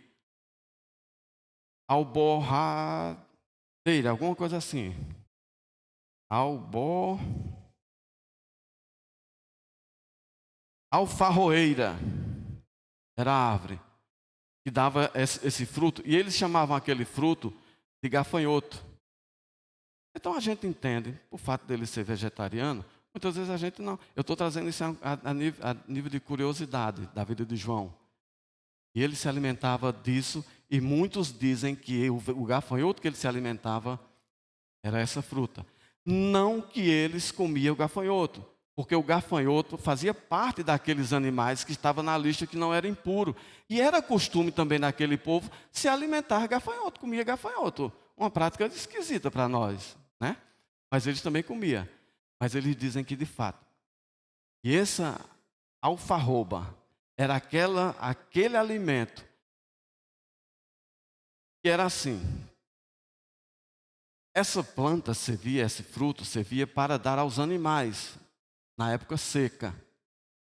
alborradeira, alguma coisa assim. Alfarroeira era a árvore. que dava esse fruto, e eles chamavam aquele fruto de gafanhoto. Então a gente entende, o fato dele ser vegetariano, muitas vezes a gente não. Eu estou trazendo isso a nível de curiosidade da vida de João. E ele se alimentava disso, e muitos dizem que o gafanhoto que ele se alimentava era essa fruta. Não que eles comiam o gafanhoto, porque o gafanhoto fazia parte daqueles animais que estavam na lista que não era impuro. E era costume também daquele povo se alimentar gafanhoto, comia gafanhoto. Uma prática esquisita para nós, né? Mas eles também comiam. Mas eles dizem que de fato. E essa alfarroba era aquele alimento que era assim. Essa planta servia, esse fruto servia para dar aos animais na época seca.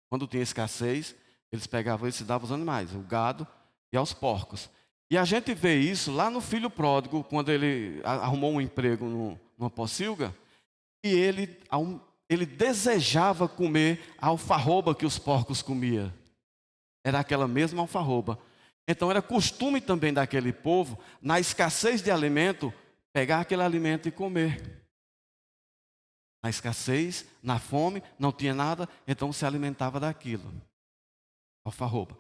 Quando tinha escassez, eles pegavam isso e davam aos animais, o gado e aos porcos. E a gente vê isso lá no filho pródigo, quando ele arrumou um emprego numa pocilga, e ele desejava comer a alfarroba que os porcos comiam. Era aquela mesma alfarroba. Então era costume também daquele povo, na escassez de alimento, pegar aquele alimento e comer. Na escassez, na fome, não tinha nada, então se alimentava daquilo. Alfarroba.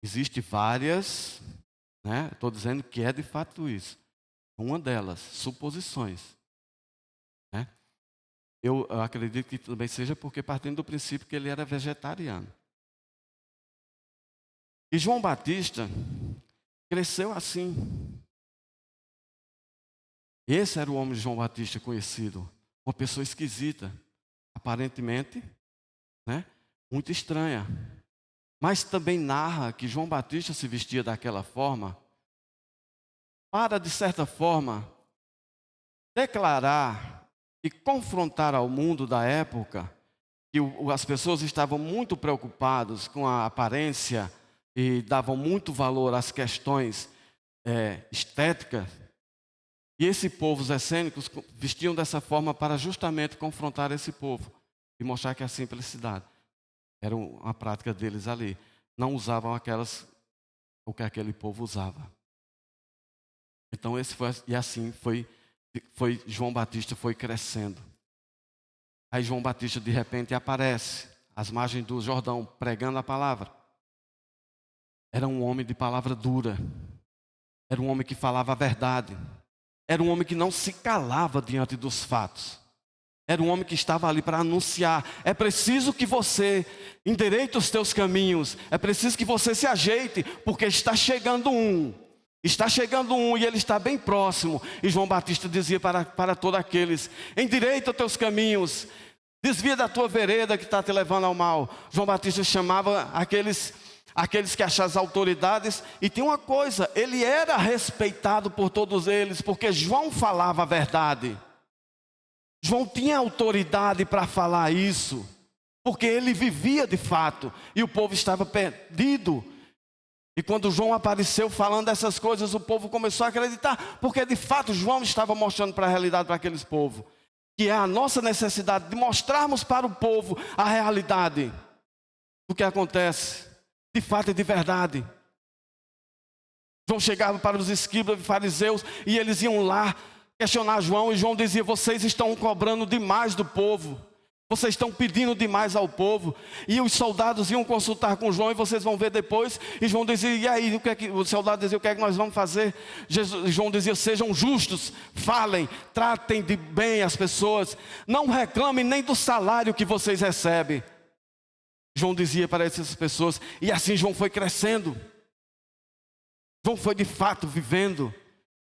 Existem várias, né? Estou dizendo que é de fato isso. Uma delas, suposições. Né? Eu acredito que também seja porque partindo do princípio que ele era vegetariano. E João Batista cresceu assim. Esse era o homem de João Batista conhecido. Uma pessoa esquisita, aparentemente, né? Muito estranha. Mas também narra que João Batista se vestia daquela forma para, de certa forma, declarar e confrontar ao mundo da época que as pessoas estavam muito preocupadas com a aparência e davam muito valor às questões estéticas. E esse povo, os essênicos, vestiam dessa forma para justamente confrontar esse povo e mostrar que a simplicidade era uma prática deles ali. Não usavam o que aquele povo usava. Então assim foi João Batista foi crescendo. Aí João Batista de repente aparece às margens do Jordão pregando a palavra. Era um homem de palavra dura. Era um homem que falava a verdade. Era um homem que não se calava diante dos fatos. Era um homem que estava ali para anunciar. É preciso que você endireite os teus caminhos. É preciso que você se ajeite, porque está chegando um. Está chegando um e ele está bem próximo. E João Batista dizia para todos aqueles: endireita os teus caminhos. Desvia da tua vereda que está te levando ao mal. João Batista chamava aqueles que achavam as autoridades, e tinha uma coisa, ele era respeitado por todos eles, porque João falava a verdade. João tinha autoridade para falar isso, porque ele vivia de fato, e o povo estava perdido. E quando João apareceu falando essas coisas, o povo começou a acreditar, porque de fato João estava mostrando para a realidade para aqueles povos, que é a nossa necessidade de mostrarmos para o povo a realidade do que acontece. De fato e de verdade. João chegava para os escribas e fariseus e eles iam lá questionar João, e João dizia: vocês estão cobrando demais do povo, vocês estão pedindo demais ao povo. E os soldados iam consultar com João, e vocês vão ver depois. E João dizia: e aí, o soldado dizia: o que é que nós vamos fazer? João dizia: sejam justos, falem, tratem de bem as pessoas, não reclamem nem do salário que vocês recebem. João dizia para essas pessoas, e assim João foi crescendo. João foi de fato vivendo.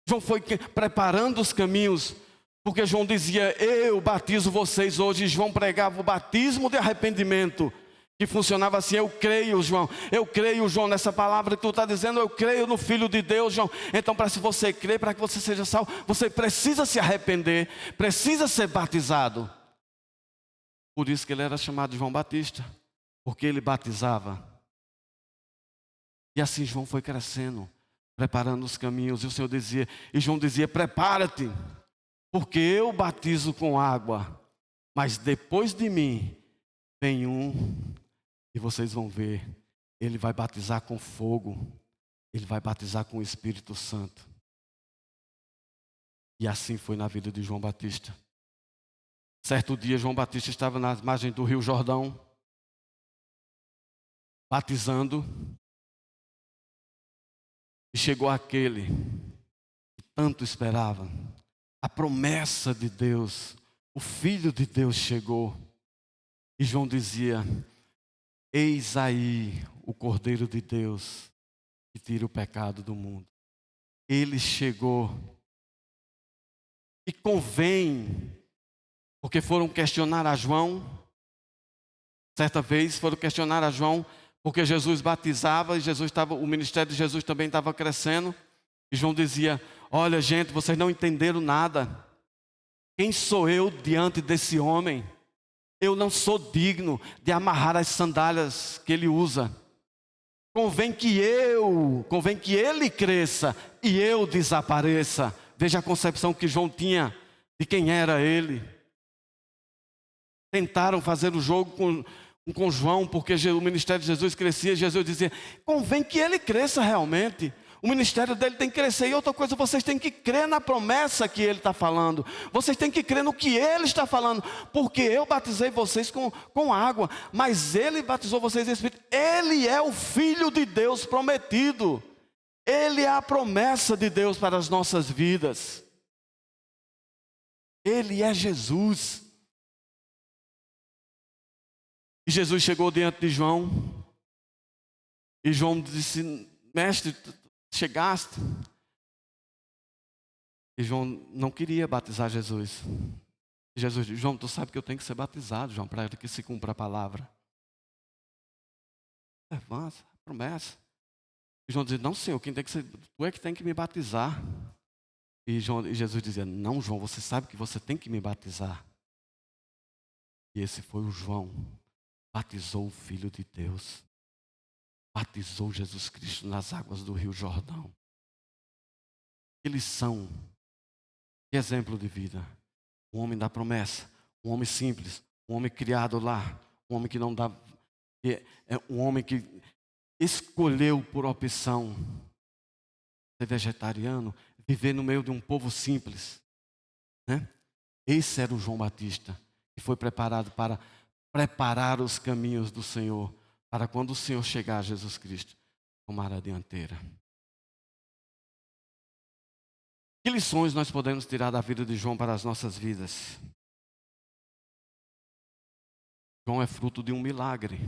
João foi preparando os caminhos, porque João dizia: eu batizo vocês hoje. E João pregava o batismo de arrependimento, que funcionava assim: eu creio, João, nessa palavra que tu está dizendo, eu creio no Filho de Deus, João. Então, para se você crer, para que você seja salvo, você precisa se arrepender, precisa ser batizado. Por isso que ele era chamado de João Batista, porque ele batizava. E assim João foi crescendo, preparando os caminhos. E o Senhor dizia, e João dizia: prepara-te, porque eu batizo com água, mas depois de mim vem um, e vocês vão ver ele vai batizar com fogo, ele vai batizar com o Espírito Santo. E assim foi na vida de João Batista. Certo dia, João Batista estava nas margens do Rio Jordão, batizando, e chegou aquele que tanto esperava, a promessa de Deus, o Filho de Deus chegou. E João dizia: eis aí o Cordeiro de Deus que tira o pecado do mundo. Ele chegou. E convém, porque foram questionar a João, certa vez foram questionar a João, porque Jesus batizava e o ministério de Jesus também estava crescendo. E João dizia: olha, gente, vocês não entenderam nada. Quem sou eu diante desse homem? Eu não sou digno de amarrar as sandálias que ele usa. Convém que ele cresça e eu desapareça. Veja a concepção que João tinha de quem era ele. Tentaram fazer o jogo com João, porque o ministério de Jesus crescia. Jesus dizia: convém que ele cresça realmente. O ministério dele tem que crescer. E outra coisa, vocês têm que crer na promessa que ele está falando. Vocês têm que crer no que ele está falando. Porque eu batizei vocês com água, mas ele batizou vocês em Espírito. Ele é o Filho de Deus prometido. Ele é a promessa de Deus para as nossas vidas. Ele é Jesus. E Jesus chegou diante de João. E João disse: mestre, chegaste. E João não queria batizar Jesus. E Jesus disse: João, tu sabe que eu tenho que ser batizado, João, para que se cumpra a palavra. Avança, promessa. E João dizia: não, Senhor, quem tem que ser, tu é que tem que me batizar. E Jesus dizia: não, João, você sabe que você tem que me batizar. E esse foi o João. Batizou o Filho de Deus. Batizou Jesus Cristo nas águas do Rio Jordão. Que lição, que exemplo de vida. Um homem da promessa, um homem simples, um homem criado lá, um homem que não dá, um homem que escolheu por opção ser vegetariano, viver no meio de um povo simples, né? Esse era o João Batista, que foi preparado para preparar os caminhos do Senhor, para quando o Senhor chegar, Jesus Cristo tomar a dianteira. Que lições nós podemos tirar da vida de João para as nossas vidas? João é fruto de um milagre.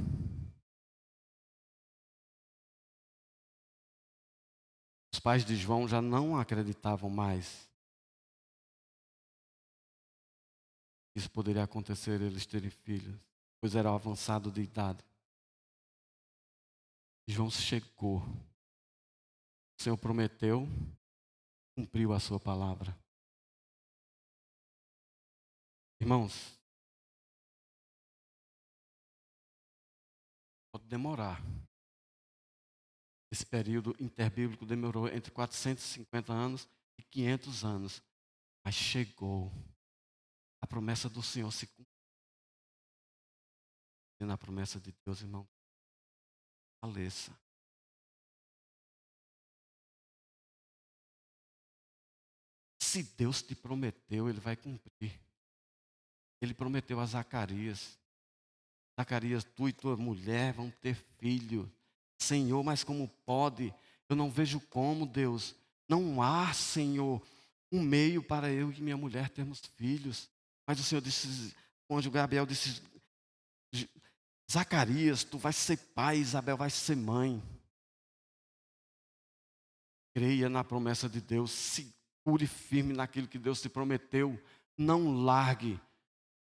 Os pais de João já não acreditavam mais que isso poderia acontecer, eles terem filhos, pois eram avançados de idade. João chegou. O Senhor prometeu, cumpriu a sua palavra. Irmãos, pode demorar. Esse período interbíblico demorou entre 450 anos e 500 anos. Mas chegou. A promessa do Senhor se cumpriu. E na promessa de Deus, irmão, faleça. Se Deus te prometeu, Ele vai cumprir. Ele prometeu a Zacarias: Zacarias, tu e tua mulher vão ter filho. Senhor, mas como pode? Eu não vejo como, Deus. Não há, Senhor, um meio para eu e minha mulher termos filhos. Mas o Senhor disse, o anjo Gabriel disse: Zacarias, tu vais ser pai, Isabel vai ser mãe. Creia na promessa de Deus, segure firme naquilo que Deus te prometeu. Não largue,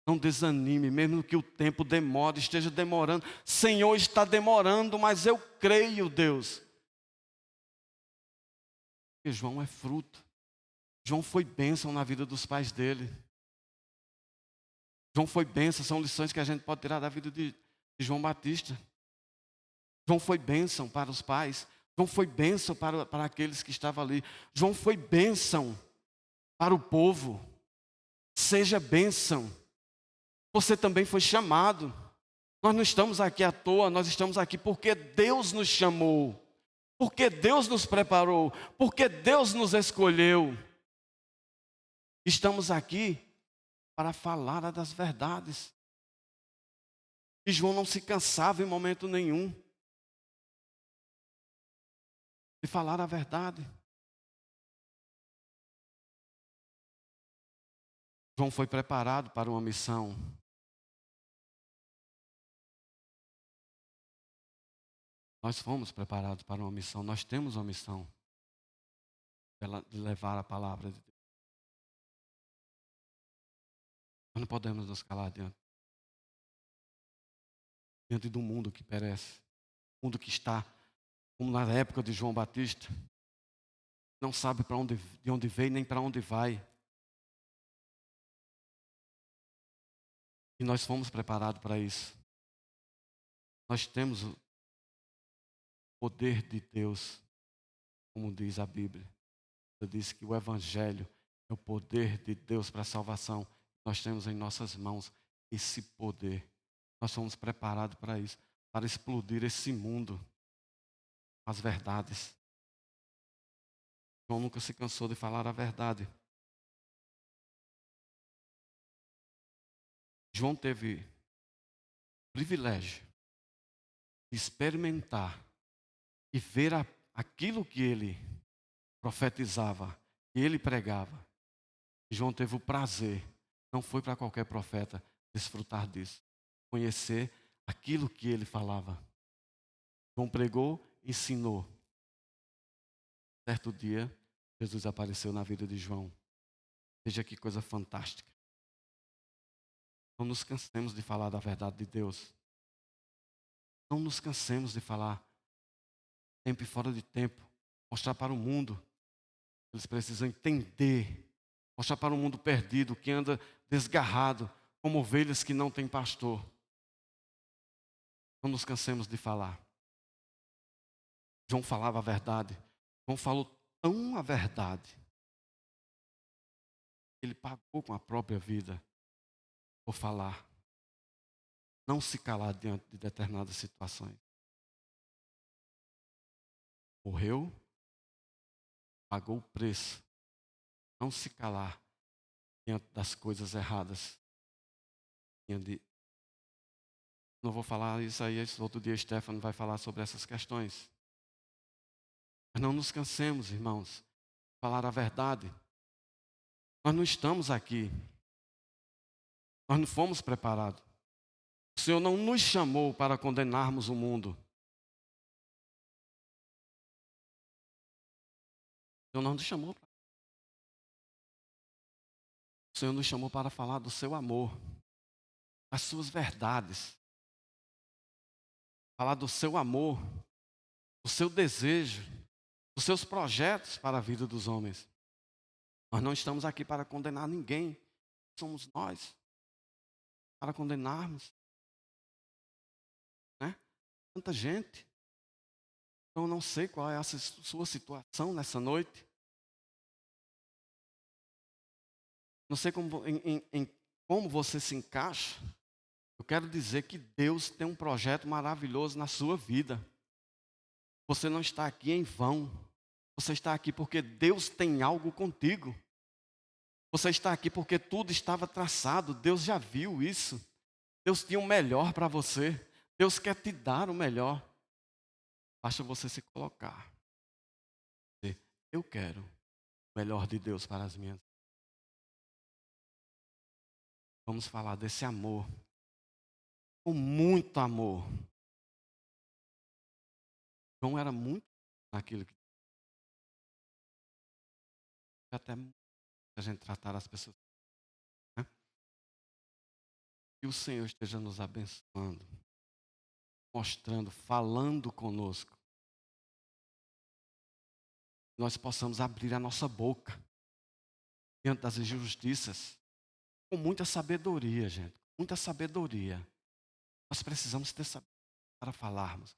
não desanime, mesmo que o tempo demore, esteja demorando. Senhor, está demorando, mas eu creio, Deus. Porque João é fruto. João foi bênção na vida dos pais dele. João foi bênção, são lições que a gente pode tirar da vida de João Batista. João foi bênção para os pais. João foi bênção para aqueles que estavam ali. João foi bênção para o povo. Seja bênção. Você também foi chamado. Nós não estamos aqui à toa, nós estamos aqui porque Deus nos chamou, porque Deus nos preparou, porque Deus nos escolheu. Estamos aqui para falar das verdades. E João não se cansava em momento nenhum de falar a verdade. João foi preparado para uma missão. Nós fomos preparados para uma missão, nós temos uma missão de levar a palavra de Deus. Nós não podemos nos calar diante do mundo que perece, mundo que está, como na época de João Batista, não sabe de onde veio nem para onde vai. E nós fomos preparados para isso. Nós temos o poder de Deus, como diz a Bíblia. Ela diz que o Evangelho é o poder de Deus para a salvação. Nós temos em nossas mãos esse poder. Nós somos preparados para isso, para explodir esse mundo com as verdades. João nunca se cansou de falar a verdade. João teve o privilégio de experimentar e ver aquilo que ele profetizava, que ele pregava. João teve o prazer, não foi para qualquer profeta desfrutar disso, conhecer aquilo que ele falava. João pregou, ensinou. Certo dia, Jesus apareceu na vida de João. Veja que coisa fantástica. Não nos cansemos de falar da verdade de Deus. Não nos cansemos de falar tempo e fora de tempo. Mostrar para o mundo. Eles precisam entender. Mostrar para o mundo perdido, que anda desgarrado, como ovelhas que não têm pastor. Não nos cansemos de falar. João falava a verdade. João falou tão a verdade. Ele pagou com a própria vida por falar. Não se calar diante de determinadas situações. Morreu, pagou o preço. Não se calar diante das coisas erradas. Não vou falar isso aí, outro dia Stefano vai falar sobre essas questões. Mas não nos cansemos, irmãos, de falar a verdade. Nós não estamos aqui. Nós não fomos preparados. O Senhor não nos chamou para condenarmos o mundo. O Senhor não nos chamou. O Senhor nos chamou para falar do seu amor, das suas verdades. Falar do seu amor, do seu desejo, dos seus projetos para a vida dos homens. Nós não estamos aqui para condenar ninguém. Somos nós para condenarmos. Né? Tanta gente. Então, eu não sei qual é a sua situação nessa noite. Não sei como você se encaixa. Eu quero dizer que Deus tem um projeto maravilhoso na sua vida. Você não está aqui em vão. Você está aqui porque Deus tem algo contigo. Você está aqui porque tudo estava traçado. Deus já viu isso. Deus tinha o melhor para você. Deus quer te dar o melhor. Basta você se colocar. Eu quero o melhor de Deus para as minhas. Vamos falar desse amor. Com muito amor. João era muito naquilo que até a gente tratar as pessoas. Né? Que o Senhor esteja nos abençoando, mostrando, falando conosco. Nós possamos abrir a nossa boca diante das injustiças com muita sabedoria, gente. Muita sabedoria. Nós precisamos ter sabedoria para falarmos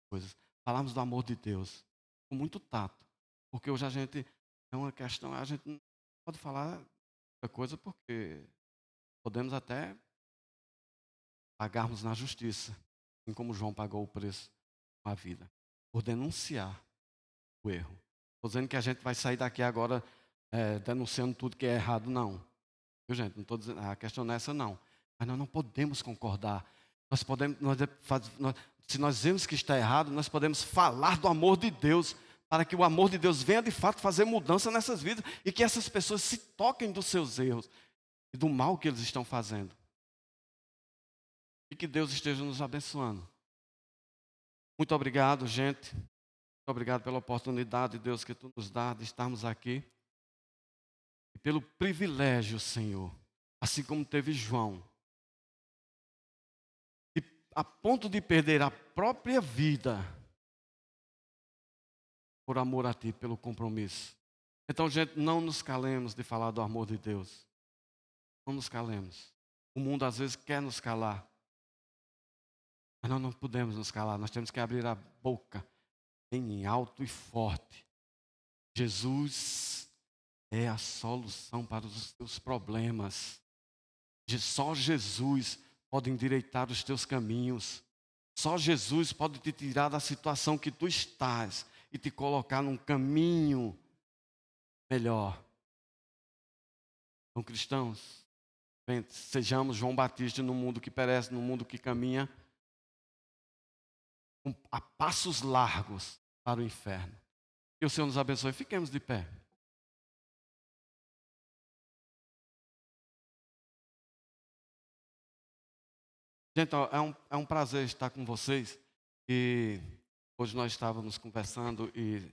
coisas. Falarmos do amor de Deus com muito tato. Porque hoje a gente é uma questão, a gente não pode falar outra coisa porque podemos até pagarmos na justiça, assim como João pagou o preço com a vida, por denunciar o erro. Estou dizendo que a gente vai sair daqui agora denunciando tudo que é errado, não. Viu, gente? Não estou dizendo, a questão não é essa, não. Mas nós não podemos concordar. Se nós vemos que está errado, nós podemos falar do amor de Deus, para que o amor de Deus venha de fato fazer mudança nessas vidas e que essas pessoas se toquem dos seus erros e do mal que eles estão fazendo. E que Deus esteja nos abençoando. Muito obrigado, gente. Muito obrigado pela oportunidade, Deus, que Tu nos dá de estarmos aqui. E pelo privilégio, Senhor, assim como teve João, e a ponto de perder a própria vida por amor a Ti, pelo compromisso. Então, gente, não nos calemos de falar do amor de Deus. Não nos calemos. O mundo às vezes quer nos calar. Mas nós não podemos nos calar. Nós temos que abrir a boca bem alto e forte. Jesus é a solução para os teus problemas. Só Jesus pode endireitar os teus caminhos. Só Jesus pode te tirar da situação que tu estás e te colocar num caminho melhor. Então, cristãos, sejamos João Batista no mundo que perece, no mundo que caminha a passos largos para o inferno. Que o Senhor nos abençoe. Fiquemos de pé. Gente, é um prazer estar com vocês. E hoje nós estávamos conversando e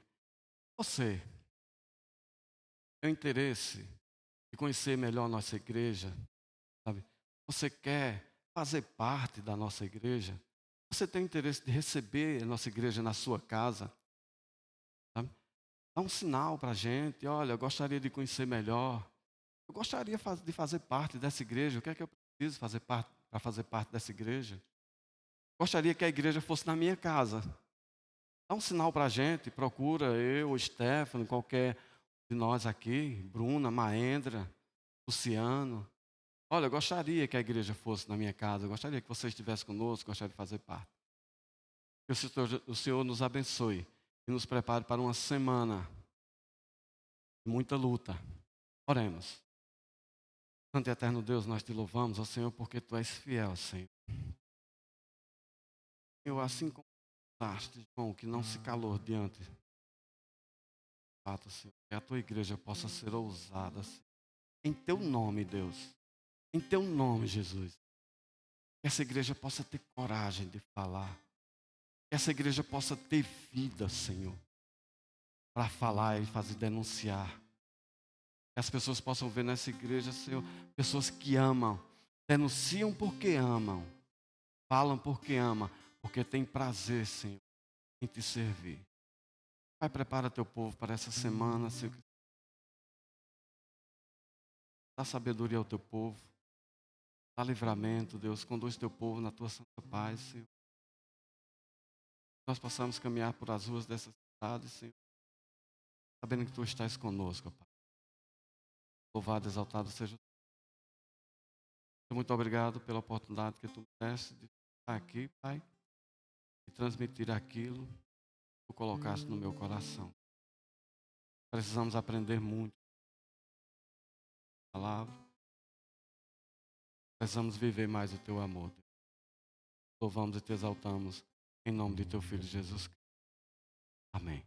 você tem interesse de conhecer melhor a nossa igreja, sabe? Você quer fazer parte da nossa igreja? Você tem interesse de receber a nossa igreja na sua casa? Sabe? Dá um sinal para a gente. Olha, eu gostaria de conhecer melhor. Eu gostaria de fazer parte dessa igreja. O que é que eu preciso fazer parte para fazer parte dessa igreja? Gostaria que a igreja fosse na minha casa. Dá um sinal para a gente. Procura eu, Stefano, qualquer de nós aqui, Bruna, Maendra, Luciano. Olha, eu gostaria que a igreja fosse na minha casa. Eu gostaria que você estivesse conosco. Gostaria de fazer parte. Que o Senhor nos abençoe e nos prepare para uma semana de muita luta. Oremos. Santo e eterno Deus, nós te louvamos, ó Senhor, porque Tu és fiel, Senhor. Senhor, assim como usaste, João, que não se calou diante do fato, Senhor, que a Tua igreja possa ser ousada, Senhor. Em Teu nome, Deus. Em Teu nome, Jesus. Que essa igreja possa ter coragem de falar. Que essa igreja possa ter vida, Senhor, para falar e fazer denunciar. Que as pessoas possam ver nessa igreja, Senhor, pessoas que amam, denunciam porque amam, falam porque amam, porque tem prazer, Senhor, em te servir. Pai, prepara teu povo para essa semana, Senhor. Dá sabedoria ao teu povo, dá livramento, Deus, conduz teu povo na tua santa paz, Senhor. Nós possamos caminhar por as ruas dessa cidade, Senhor, sabendo que Tu estás conosco, Pai. Louvado, exaltado seja o Senhor. Muito obrigado pela oportunidade que Tu me deste de estar aqui, Pai, e transmitir aquilo que Tu colocaste no meu coração. Precisamos aprender muito a palavra. Precisamos viver mais o Teu amor. Louvamos e Te exaltamos em nome de Teu Filho Jesus Cristo. Amém.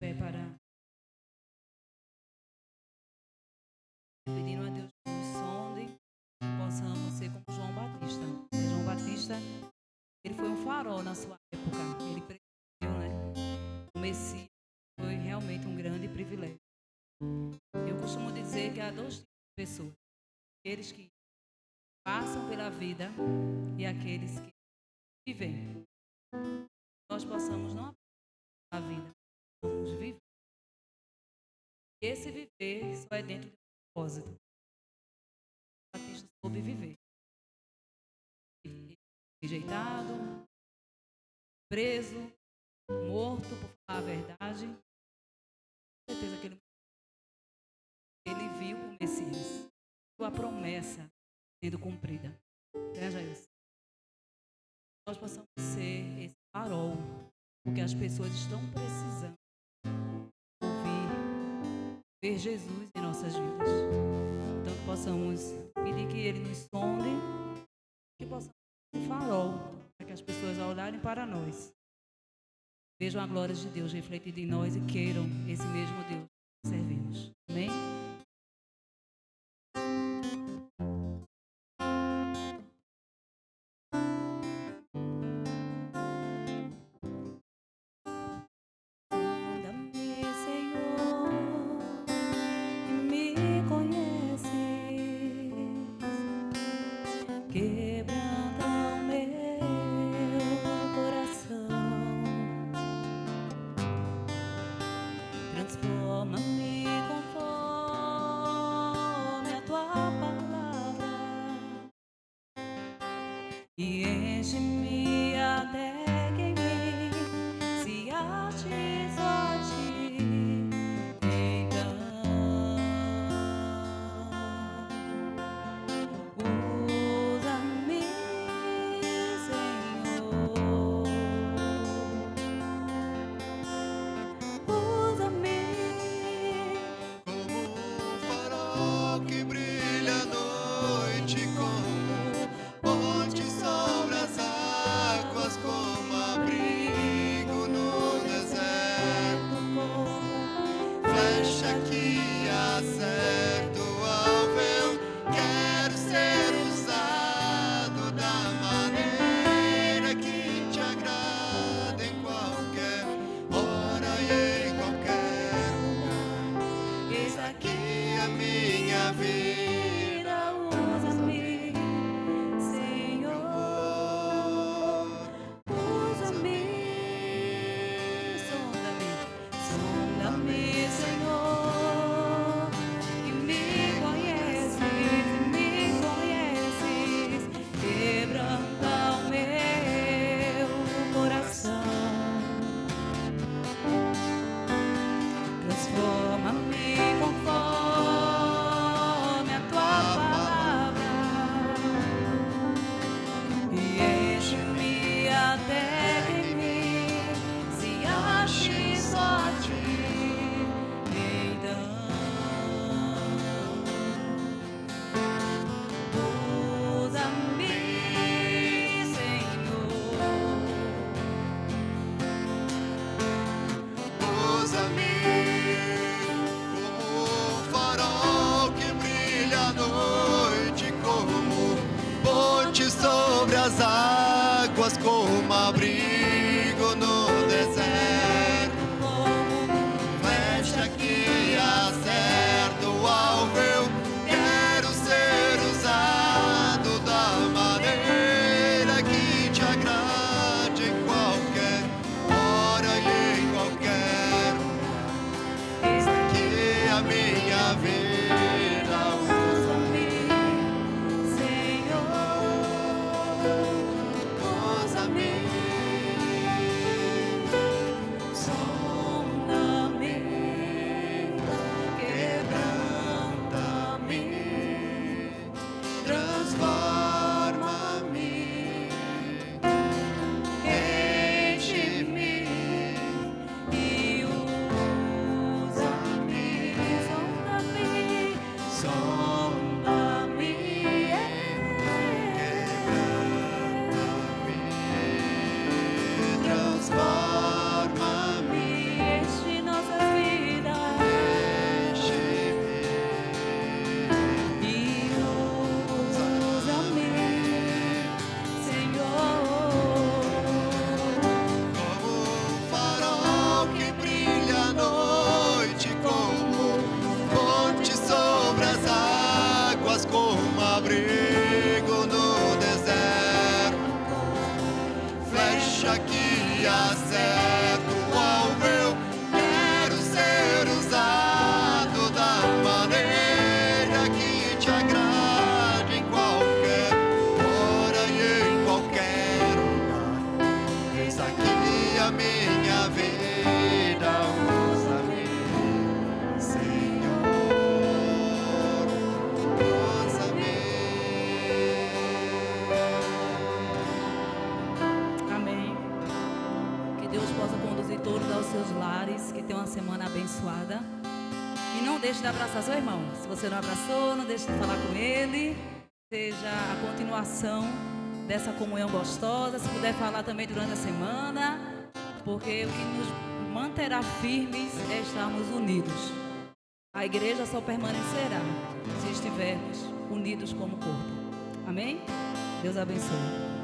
Para pedindo a Deus que nos sonde, que possamos ser como João Batista. João Batista, ele foi um farol na sua época. Ele previu, né? O Messias foi realmente um grande privilégio. Eu costumo dizer que há dois tipos de pessoas: aqueles que passam pela vida e aqueles que vivem. Nós possamos não apenas a vida, possamos viver. E esse viver só é dentro de propósito. O Batista soube viver. Rejeitado, preso, morto por falar a verdade. Com certeza que ele viu o Messias, viu a promessa sendo cumprida. né, Jair? Nós possamos ser esse farol, porque as pessoas estão precisando ouvir, ver Jesus em nossas vidas. Então, que possamos pedir que Ele nos sonde, que possamos ser um farol, para que as pessoas, ao olharem para nós, vejam a glória de Deus refletida em nós e queiram esse mesmo Deus que servimos. Amém? Sonda-me, Senhor, e me conheces. Quebranta o meu coração. Transforma-me conforme a tua palavra e enche-me até que em mim se ache só a ti. Então, usa-me, Senhor. Usa-me. Como um farol que brilha à noite, como ponte sobre as águas, como abrigo no deserto, flecha que acerta o alvo. Eu quero ser usado da maneira que te agrada, em qualquer hora e em qualquer lugar. Eis aqui a minha vida, Usa-me, Senhor. Usa-me. Sonda-me, sonda-me, Senhor, e me conheces, quebranta o meu coração. Transforma-me conforme a tua palavra e enche-me até que em mim se ache só a ti. Então, usa-me, Senhor. usa-me como um farol que brilha à noite, como ponte sobre as águas, como abrigo no deserto, flecha que acerta o alvo. Eu quero ser usado da maneira que te agrade, em qualquer hora e em qualquer lugar. Eis aqui a minha vida, Usa-me, Senhor. Usa-me. que tenha uma semana abençoada. E não deixe de abraçar seu irmão. Se você não abraçou, não deixe de falar com ele. Seja a continuação dessa comunhão gostosa. Se puder falar também durante a semana, porque o que nos manterá firmes é estarmos unidos. A igreja só permanecerá se estivermos unidos como corpo. Amém? Deus abençoe.